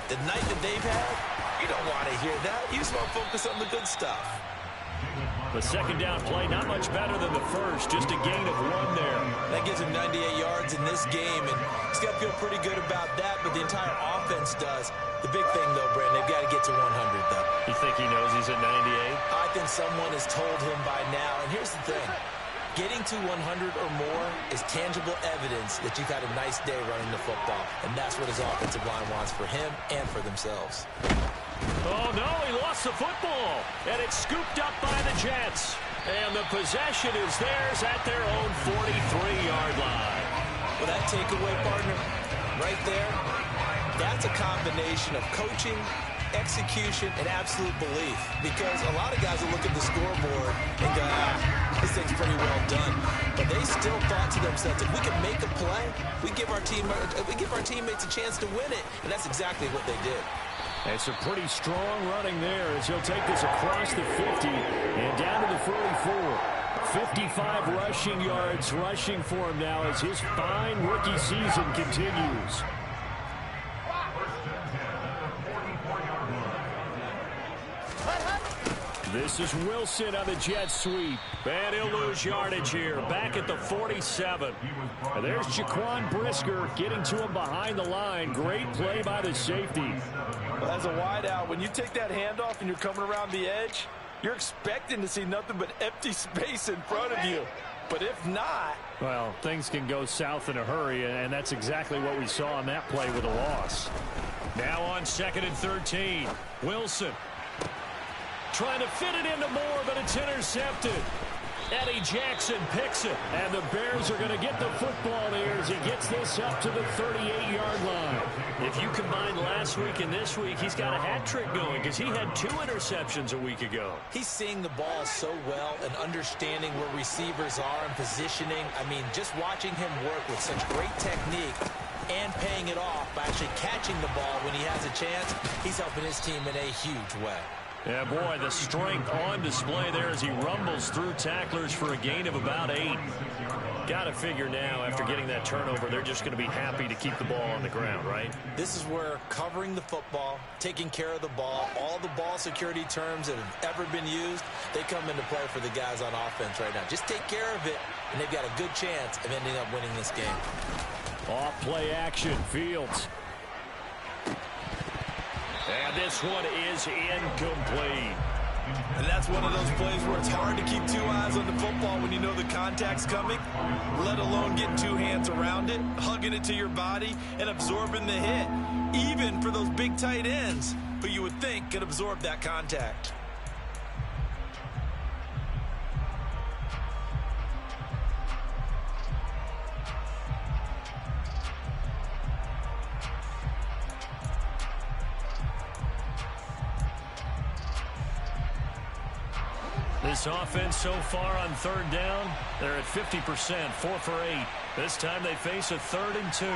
the night that they've had, you don't want to hear that. You just want to focus on the good stuff. The second down play, not much better than the first, just a gain of 1 there. That gives him 98 yards in this game, and he's got to feel pretty good about that, but the entire offense does. The big thing, though, Brandon, they've got to get to 100, though. You think he knows he's at 98? I think someone has told him by now, and here's the thing. Getting to 100 or more is tangible evidence that you've had a nice day running the football, and that's what his offensive line wants for him and for themselves. Oh, no, he lost the football, and it's scooped up by the Jets. And the possession is theirs at their own 43-yard line. Well, that takeaway, partner, right there, that's a combination of coaching, execution, and absolute belief. Because a lot of guys will look at the scoreboard and go, this thing's pretty well done. But they still thought to themselves, if we can make a play, we give our teammates a chance to win it. And that's exactly what they did. It's a pretty strong running there as he'll take this across the 50 and down to the 44. 55 rushing yards rushing for him now as his fine rookie season continues. This is Wilson on the jet sweep. And he'll lose yardage here. Back at the 47. And there's Jaquan Brisker getting to him behind the line. Great play by the safety. Well, as a wideout, when you take that handoff and you're coming around the edge, you're expecting to see nothing but empty space in front of you. But if not... well, things can go south in a hurry, and that's exactly what we saw on that play with a loss. Now on 2nd and 13. Wilson trying to fit it into Moore, but it's intercepted. Eddie Jackson picks it. And the Bears are going to get the football here as he gets this up to the 38-yard line. If you combine last week and this week, he's got a hat trick going because he had 2 interceptions a week ago. He's seeing the ball so well and understanding where receivers are and positioning. I mean, just watching him work with such great technique and paying it off by actually catching the ball when he has a chance, he's helping his team in a huge way. Yeah, boy, the strength on display there as he rumbles through tacklers for a gain of about 8. Got to figure now, after getting that turnover, they're just going to be happy to keep the ball on the ground, right? This is where covering the football, taking care of the ball, all the ball security terms that have ever been used, they come into play for the guys on offense right now. Just take care of it, and they've got a good chance of ending up winning this game. Off play action, Fields. And this one is incomplete. And that's one of those plays where it's hard to keep 2 eyes on the football when you know the contact's coming, let alone getting 2 hands around it, hugging it to your body, and absorbing the hit, even for those big tight ends who you would think could absorb that contact. This offense so far on 3rd down, they're at 50%, 4 for 8. This time they face a 3rd and 2.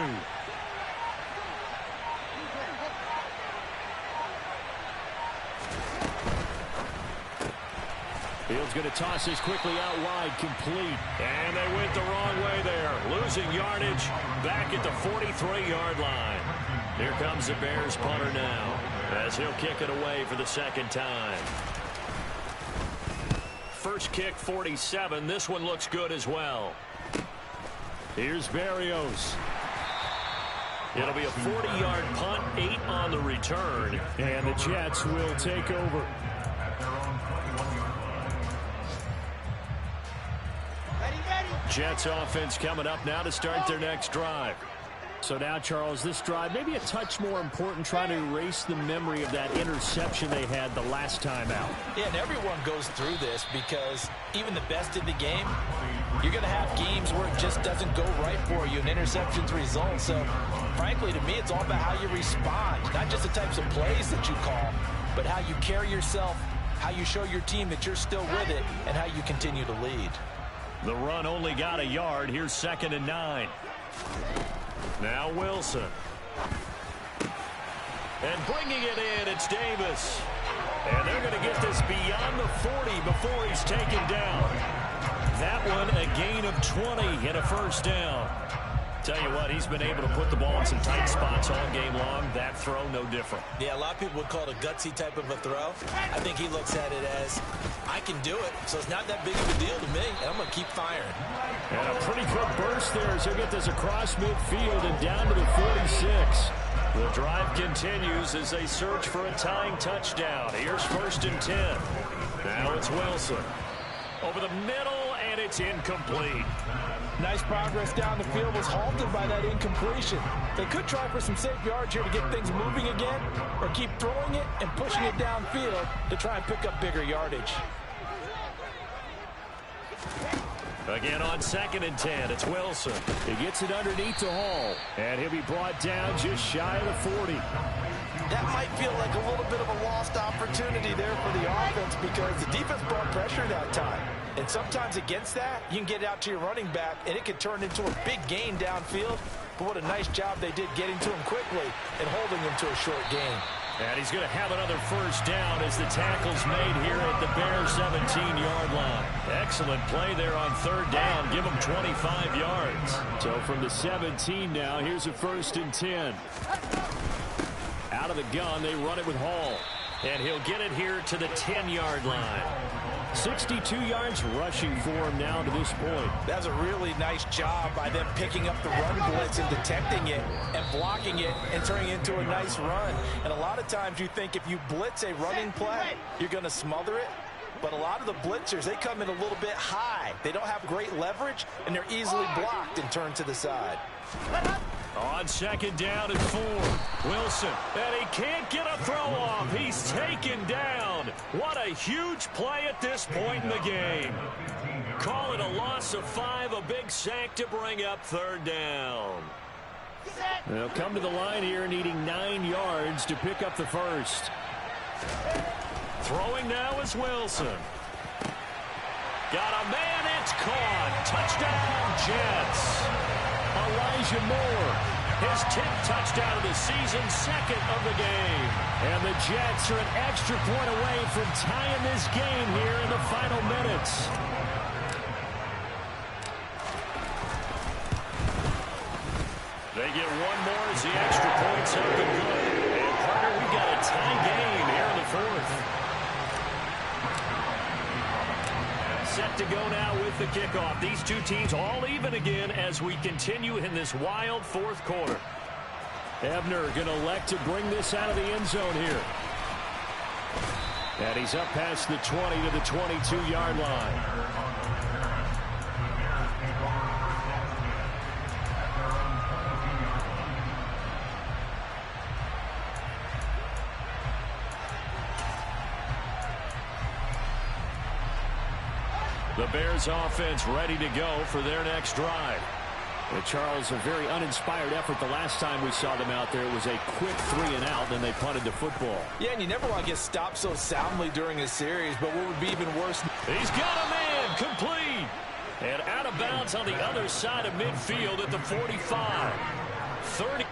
Fields going to toss this quickly out wide, complete. And they went the wrong way there, losing yardage back at the 43-yard line. Here comes the Bears punter now as he'll kick it away for the 2nd time. First kick, 47. This one looks good as well. Here's Berrios. It'll be a 40-yard punt, 8 on the return. And the Jets will take over. Jets offense coming up now to start their next drive. So now, Charles, this drive maybe a touch more important, trying to erase the memory of that interception they had the last time out. Yeah, and everyone goes through this because even the best in the game, you're going to have games where it just doesn't go right for you and interceptions result. So, frankly, to me, it's all about how you respond, not just the types of plays that you call, but how you carry yourself, how you show your team that you're still with it, and how you continue to lead. The run only got a yard. Here's 2nd and 9. Now Wilson. And bringing it in, it's Davis. And they're going to get this beyond the 40 before he's taken down. That one a gain of 20 and a 1st down. Tell you what, he's been able to put the ball in some tight spots all game long. That throw, no different. Yeah, a lot of people would call it a gutsy type of a throw. I think he looks at it as, I can do it, so it's not that big of a deal to me, and I'm going to keep firing. And a pretty quick burst there as he'll get this across midfield and down to the 46. The drive continues as they search for a tying touchdown. Here's 1st and 10. Now it's Wilson. over the middle, and it's incomplete. Nice progress down the field, was halted by that incompletion. They could try for some safe yards here to get things moving again, or keep throwing it and pushing it downfield to try and pick up bigger yardage. Again on 2nd and 10, it's Wilson. He gets it underneath to Hall, and he'll be brought down just shy of the 40. That might feel like a little bit of a lost opportunity there for the offense because the defense brought pressure that time. And sometimes against that, you can get out to your running back, and it could turn into a big gain downfield. But what a nice job they did getting to him quickly and holding him to a short gain. And he's going to have another first down as the tackle's made here at the Bears' 17-yard line. Excellent play there on 3rd down. Give him 25 yards. So from the 17 now, here's a 1st and 10. Out of the gun, they run it with Hall. And he'll get it here to the 10-yard line. 62 yards rushing for him now to this point. That's a really nice job by them picking up the run blitz and detecting it and blocking it and turning it into a nice run. And a lot of times you think if you blitz a running play, you're going to smother it. But a lot of the blitzers, they come in a little bit high. They don't have great leverage, and they're easily blocked and turned to the side. On 2nd down and 4, Wilson, and he can't get a throw off. He's taken down. What a huge play at this point in the game. Call it a loss of 5, a big sack to bring up 3rd down. They'll come to the line here needing 9 yards to pick up the first. Throwing now is Wilson. Got a man, it's caught. Touchdown, Jets. Elijah Moore, his 10th touchdown of the season, 2nd of the game. And the Jets are an extra point away from tying this game here in the final minutes. They get one more as the extra point's up and good. And Carter, we've got a tie game here in the 4th. Set to go now with the kickoff. These two teams all even again as we continue in this wild 4th quarter. Ebner going to elect to bring this out of the end zone here. And he's up past the 20 to the 22-yard line. The Bears offense ready to go for their next drive. And Charles, a very uninspired effort the last time we saw them out there. It was a quick 3-and-out, and they punted the football. Yeah, and you never want to get stopped so soundly during a series, but what would be even worse? He's got a man, complete. And out of bounds on the other side of midfield at the 45. 30.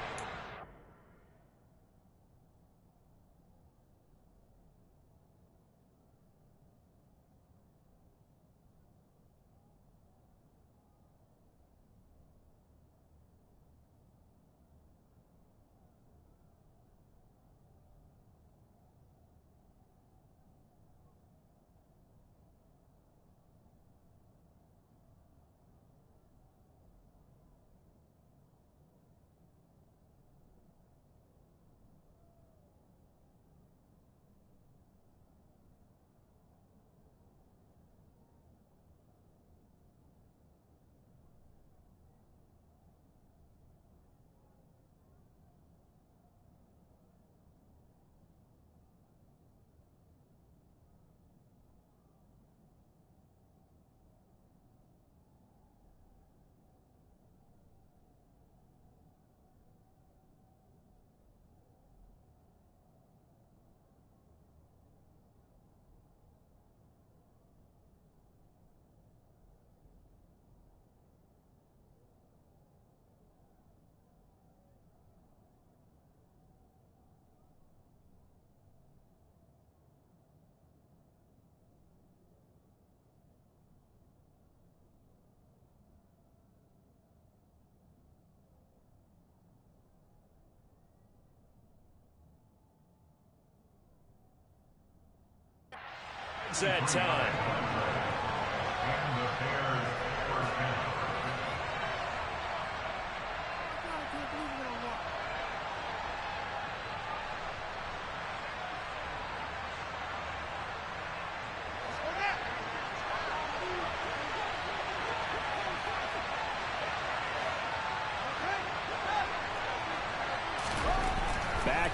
It's that time.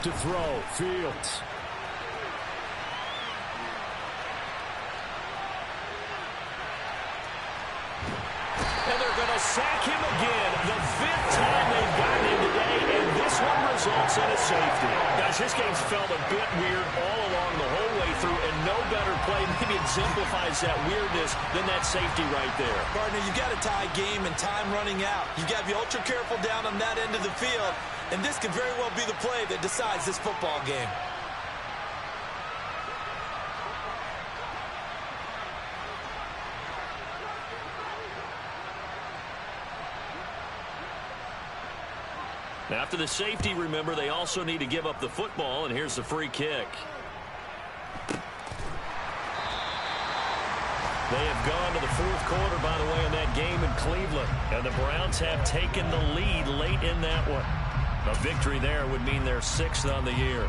to throw. Fields. And they're going to sack him again. The 5th time they've gotten him today, and this one results in a safety. Guys, this game's felt a bit weird all along the whole way through, and no better play maybe exemplifies that weirdness than that safety right there. Partner, you've got a tie game and time running out. You've got to be ultra careful down on that end of the field, and this could very well be the play that decides this football game. After the safety, remember, they also need to give up the football, and here's the free kick. They have gone to the 4th quarter, by the way, in that game in Cleveland, and the Browns have taken the lead late in that one. A victory there would mean they're 6th on the year.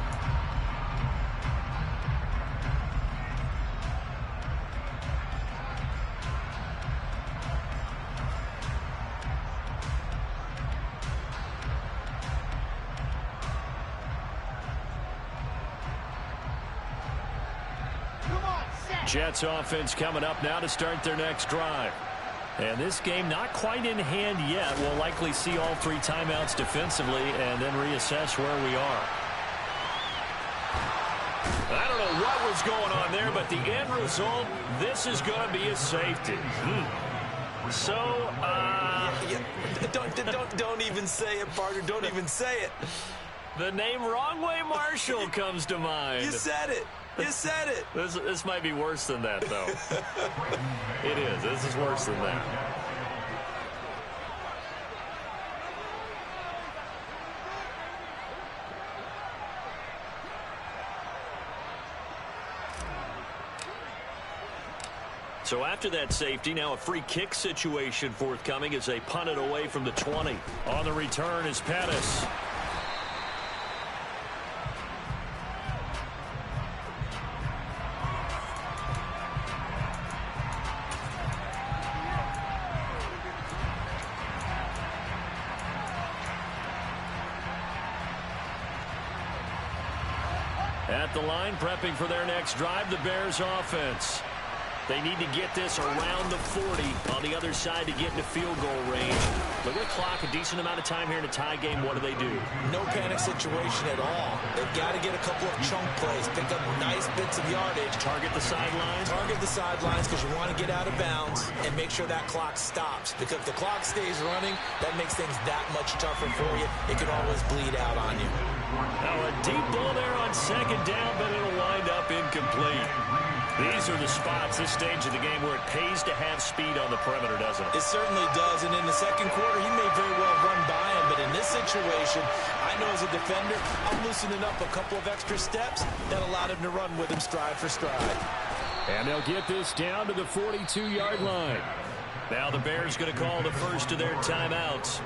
Jets offense coming up now to start their next drive. And this game not quite in hand yet. We'll likely see all 3 timeouts defensively and then reassess where we are. I don't know what was going on there, but the end result, this is going to be a safety. So, Don't even say it, partner. Don't even say it. The name Wrong Way Marshall comes to mind. You said it. You said it. This might be worse than that, though. It is. This is worse than that. So after that safety, now a free kick situation forthcoming as they punt it away from the 20. On the return is Pettis. At the line, prepping for their next drive, the Bears offense. They need to get this around the 40 on the other side to get into field goal range. Look at the clock, a decent amount of time here in a tie game. What do? No panic situation at all. They've got to get a couple of chunk plays, pick up nice bits of yardage. Target the sidelines? Target the sidelines because you want to get out of bounds and make sure that clock stops. Because if the clock stays running, that makes things that much tougher for you. It can always bleed out on you. Now a deep ball there on 2nd down, but it'll wind up incomplete. These are the spots, this stage of the game, where it pays to have speed on the perimeter, doesn't it? It certainly does, and in the 2nd quarter, he may very well run by him, but in this situation, I know as a defender, I'm loosening up a couple of extra steps that allowed him to run with him stride for stride. And they'll get this down to the 42-yard line. Now the Bears going to call the first of their timeouts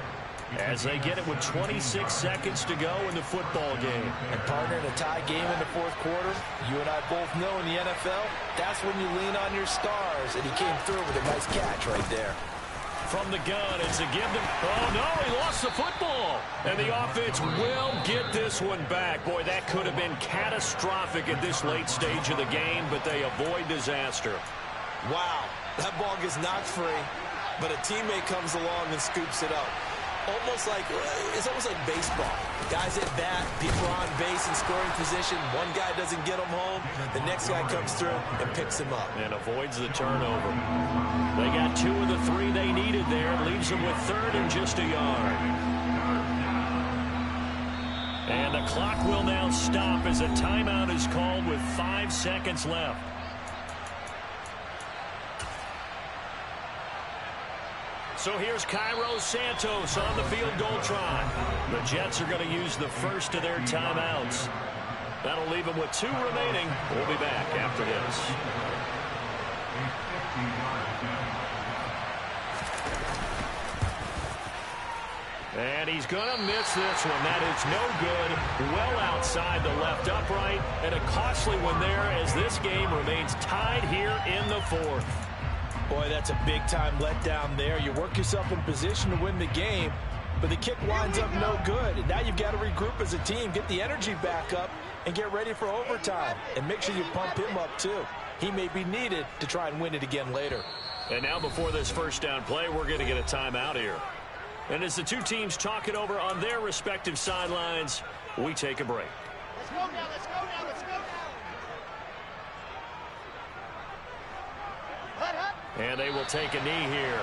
as they get it with 26 seconds to go in the football game. And partner, in a tie game in the 4th quarter, you and I both know in the NFL, that's when you lean on your stars, and he came through with a nice catch right there. From the gun, it's a give them. Oh, no, he lost the football. And the offense will get this one back. Boy, that could have been catastrophic at this late stage of the game, but they avoid disaster. Wow, that ball gets knocked free, but a teammate comes along and scoops it up. It's almost like baseball. Guys at bat, people are on base in scoring position. One guy doesn't get them home. The next guy comes through and picks him up. And avoids the turnover. They got 2 of the 3 they needed there. Leaves them with 3rd and just a yard. And the clock will now stop as a timeout is called with 5 seconds left. So here's Cairo Santos on the field goal try. The Jets are going to use the first of their timeouts. That'll leave them with 2 remaining. We'll be back after this. And he's going to miss this one. That is no good. Well outside the left upright. And a costly one there as this game remains tied here in the 4th. Boy, that's a big-time letdown there. You work yourself in position to win the game, but the kick winds up no good. And now you've got to regroup as a team, get the energy back up, and get ready for overtime. And make sure you pump him up, too. He may be needed to try and win it again later. And now before this first down play, we're going to get a timeout here. And as the two teams talk it over on their respective sidelines, we take a break. Let's go now, let's go now, let's go now. And they will take a knee here.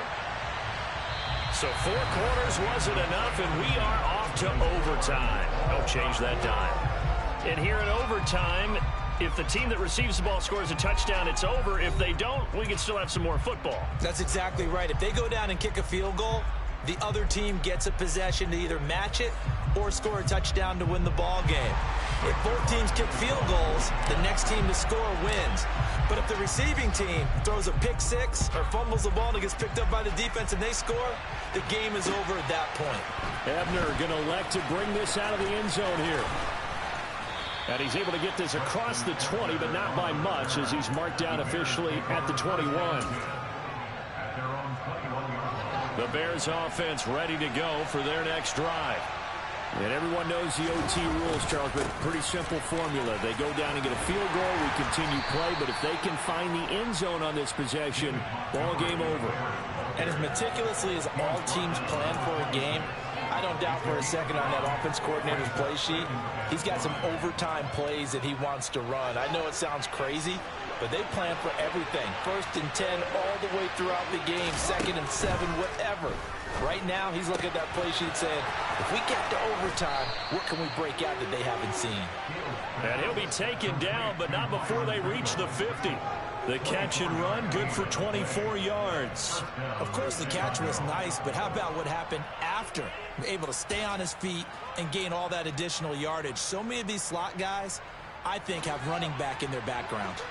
So 4 quarters wasn't enough, and we are off to overtime. Don't change that dime. And here in overtime, if the team that receives the ball scores a touchdown, it's over. If they don't, we can still have some more football. That's exactly right. If they go down and kick a field goal, the other team gets a possession to either match it or score a touchdown to win the ball game. If both teams kick field goals, the next team to score wins. But if the receiving team throws a pick six or fumbles the ball and it gets picked up by the defense and they score, the game is over at that point. Ebner going to elect to bring this out of the end zone here. And he's able to get this across the 20, but not by much, as he's marked down officially at the 21. The Bears offense ready to go for their next drive. And everyone knows the OT rules, Charles, but pretty simple formula. They go down and get a field goal, we continue play, but if they can find the end zone on this possession, ball game over. And as meticulously as all teams plan for a game, I don't doubt for a second on that offense coordinator's play sheet, he's got some overtime plays that he wants to run. I know it sounds crazy, but they plan for everything. 1st and 10 all the way throughout the game, 2nd and 7, whatever. Right now, he's looking at that play sheet saying, if we get to overtime, what can we break out that they haven't seen? And he'll be taken down, but not before they reach the 50. The catch and run, good for 24 yards. Of course, the catch was nice, but how about what happened after? Able to stay on his feet and gain all that additional yardage. So many of these slot guys, I think, have running back in their background.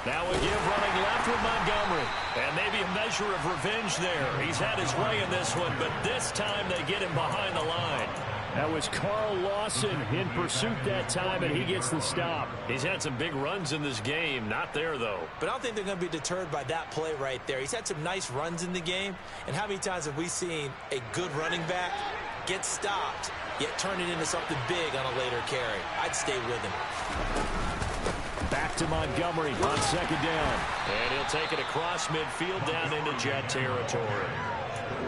Now we give running left with Montgomery. And maybe a measure of revenge there. He's had his way in this one, but this time they get him behind the line. That was Carl Lawson in pursuit that time, and he gets the stop. He's had some big runs in this game. Not there, though. But I don't think they're going to be deterred by that play right there. He's had some nice runs in the game. And how many times have we seen a good running back get stopped, yet turn it into something big on a later carry? I'd stay with him. Back to Montgomery on 2nd down. And he'll take it across midfield down into Jet territory.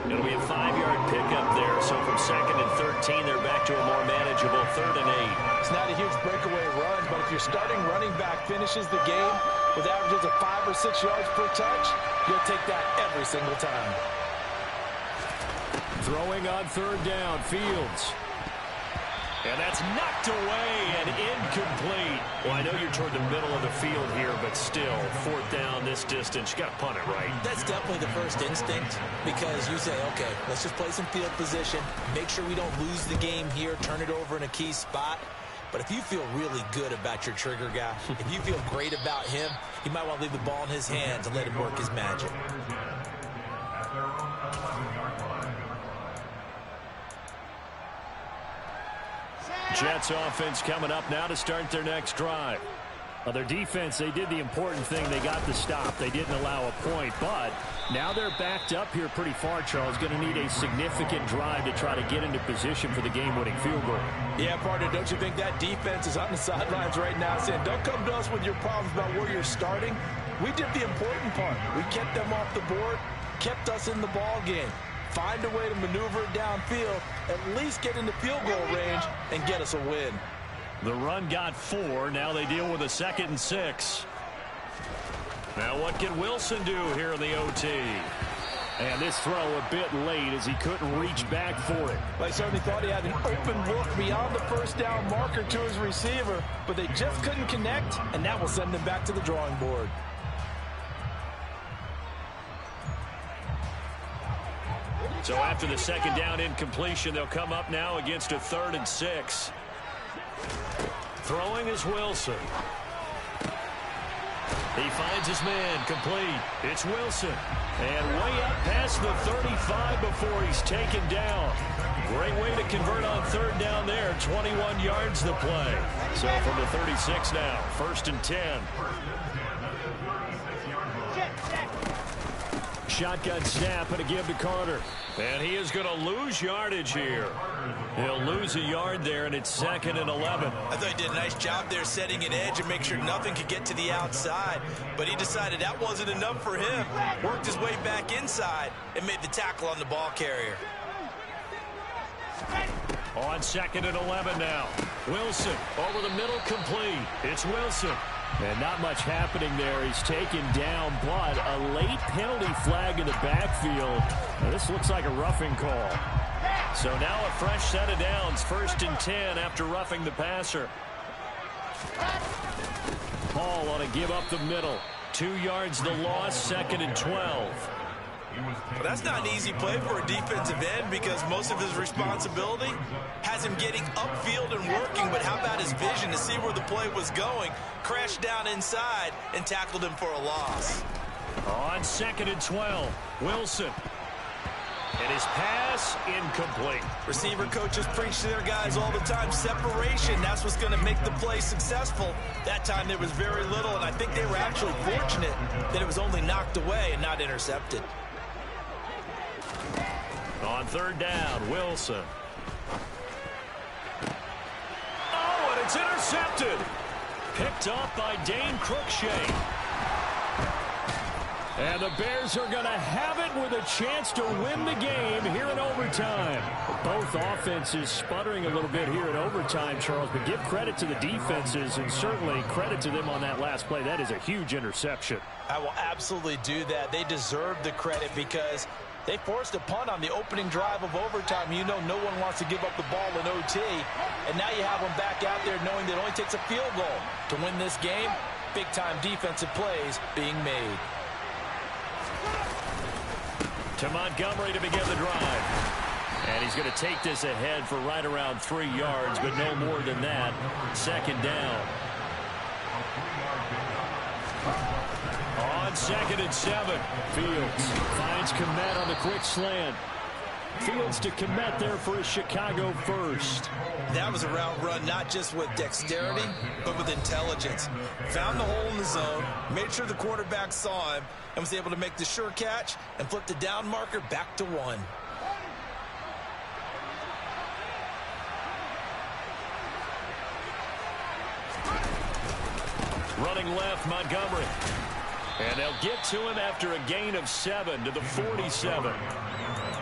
It'll be a 5-yard pickup there, so from 2nd and 13, they're back to a more manageable 3rd and 8. It's not a huge breakaway run, but if your starting running back finishes the game with averages of 5 or 6 yards per touch, you'll take that every single time. Throwing on 3rd down, Fields. And that's knocked away and incomplete. Well, I know you're toward the middle of the field here, but still, 4th down this distance. You got to punt it, right? That's definitely the first instinct, because you say, okay, let's just play some field position, make sure we don't lose the game here, turn it over in a key spot. But if you feel really good about your trigger guy, if you feel great about him, you might want to leave the ball in his hands and let him work his magic. Jets offense coming up now to start their next drive. Well, their defense, they did the important thing. They got the stop. They didn't allow a point, but now they're backed up here pretty far, Charles. Going to need a significant drive to try to get into position for the game-winning field goal. Yeah, partner, don't you think that defense is on the sidelines right now saying, don't come to us with your problems about where you're starting. We did the important part. We kept them off the board, kept us in the ball game. Find a way to maneuver it downfield, at least get into field goal range, and get us a win. The run got 4. Now they deal with a 2nd and 6. Now what can Wilson do here in the OT? And this throw a bit late as he couldn't reach back for it. I certainly thought he had an open look beyond the 1st down marker to his receiver, but they just couldn't connect, and that will send him back to the drawing board. So after the 2nd down incompletion, they'll come up now against a 3rd and 6. Throwing is Wilson. He finds his man, complete. It's Wilson. And way up past the 35 before he's taken down. Great way to convert on 3rd down there. 21 yards the play. So from the 36 now, 1st and 10. Shotgun snap and a give to Carter. And he is going to lose yardage here. He'll lose a yard there, and it's 2nd and 11. I thought he did a nice job there setting an edge and make sure nothing could get to the outside. But he decided that wasn't enough for him. Worked his way back inside and made the tackle on the ball carrier. On 2nd and 11 now. Wilson over the middle, complete. It's Wilson. And not much happening there. He's taken down, but a late penalty flag in the backfield. Now, this looks like a roughing call. So now a fresh set of downs, 1st and 10 after roughing the passer. Paul on a give up the middle. 2 yards the loss, 2nd and 12. Well, that's not an easy play for a defensive end because most of his responsibility has him getting upfield and working, but how about his vision to see where the play was going, crashed down inside, and tackled him for a loss. On 2nd and 12, Wilson. And his pass incomplete. Receiver coaches preach to their guys all the time. Separation, that's what's going to make the play successful. That time there was very little, and I think they were actually fortunate that it was only knocked away and not intercepted. On 3rd down, Wilson. Oh, and it's intercepted. Picked up by Dane Cruikshank. And the Bears are going to have it with a chance to win the game here in overtime. Both offenses sputtering a little bit here in overtime, Charles, but give credit to the defenses and certainly credit to them on that last play. That is a huge interception. I will absolutely do that. They deserve the credit because they forced a punt on the opening drive of overtime. You know no one wants to give up the ball in OT. And now you have them back out there knowing that it only takes a field goal to win this game. Big-time defensive plays being made. To Montgomery to begin the drive. And he's going to take this ahead for right around 3 yards, but no more than that. 2nd down. On 2nd and 7. Fields finds Kmet on the quick slant. Fields to Kmet there for his Chicago first. That was a route run not just with dexterity, but with intelligence. Found the hole in the zone, made sure the quarterback saw him, and was able to make the sure catch and flip the down marker back to 1. Running left, Montgomery. And they'll get to him after a gain of 7 to the 47.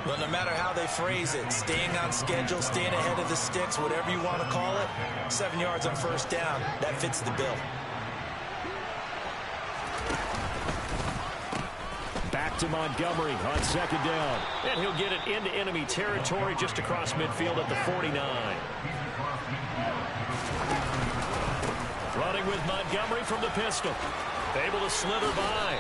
Well, no matter how they phrase it, staying on schedule, staying ahead of the sticks, whatever you want to call it, 7 yards on 1st down, that fits the bill. Back to Montgomery on 2nd down. And he'll get it into enemy territory just across midfield at the 49. Running with Montgomery from the pistol. Able to slither by.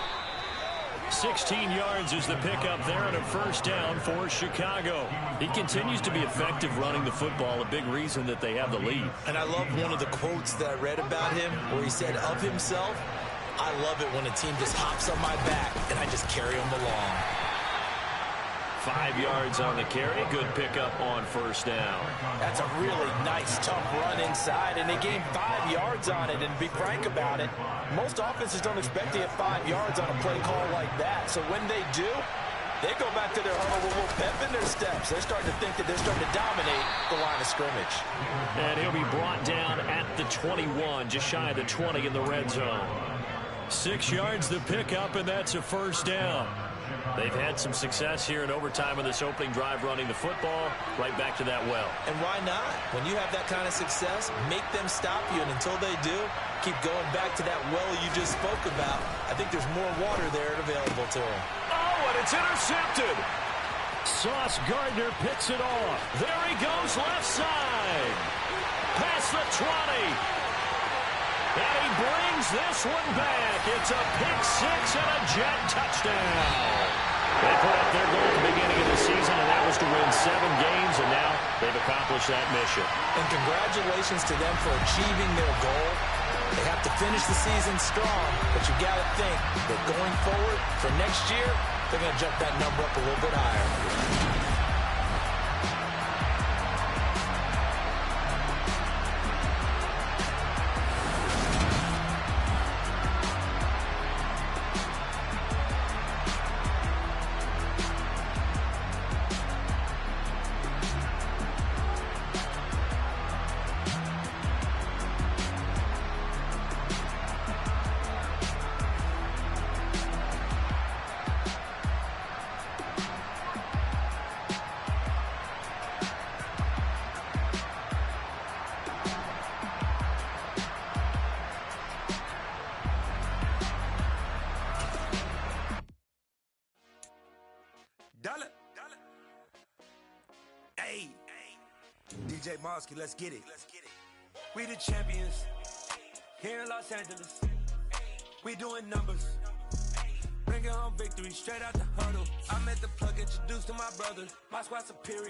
16 yards is the pickup there and a 1st down for Chicago. He continues to be effective running the football, a big reason that they have the lead. And I love one of the quotes that I read about him where he said of himself, I love it when a team just hops on my back and I just carry them along. 5 yards on the carry. Good pickup on 1st down. That's a really nice, tough run inside, and they gained 5 yards on it. And to be frank about it, most offenses don't expect to get 5 yards on a play call like that. So when they do, they go back to their huddle with a little pep in their steps. They're starting to think that they're starting to dominate the line of scrimmage. And he'll be brought down at the 21, just shy of the 20 in the red zone. 6 yards the pickup, and that's a 1st down. They've had some success here in overtime in this opening drive running the football. Right back to that well. And why not? When you have that kind of success, make them stop you. And until they do, keep going back to that well you just spoke about. I think there's more water there available to them. Oh, and it's intercepted. Sauce Gardner picks it off. There he goes left side. Past the 20. And he brings this one back. It's a pick 6 and a jet touchdown. They put up their goal at the beginning of the season, and that was to win 7 games, and now they've accomplished that mission. And congratulations to them for achieving their goal. They have to finish the season strong, but you got to think that going forward for next year, they're going to jump that number up a little bit higher. DJ Mosky, let's get it. We the champions here in Los Angeles. We doing numbers. Bringing home victory straight out the huddle. I met the plug, introduced to my brother. My squad superior.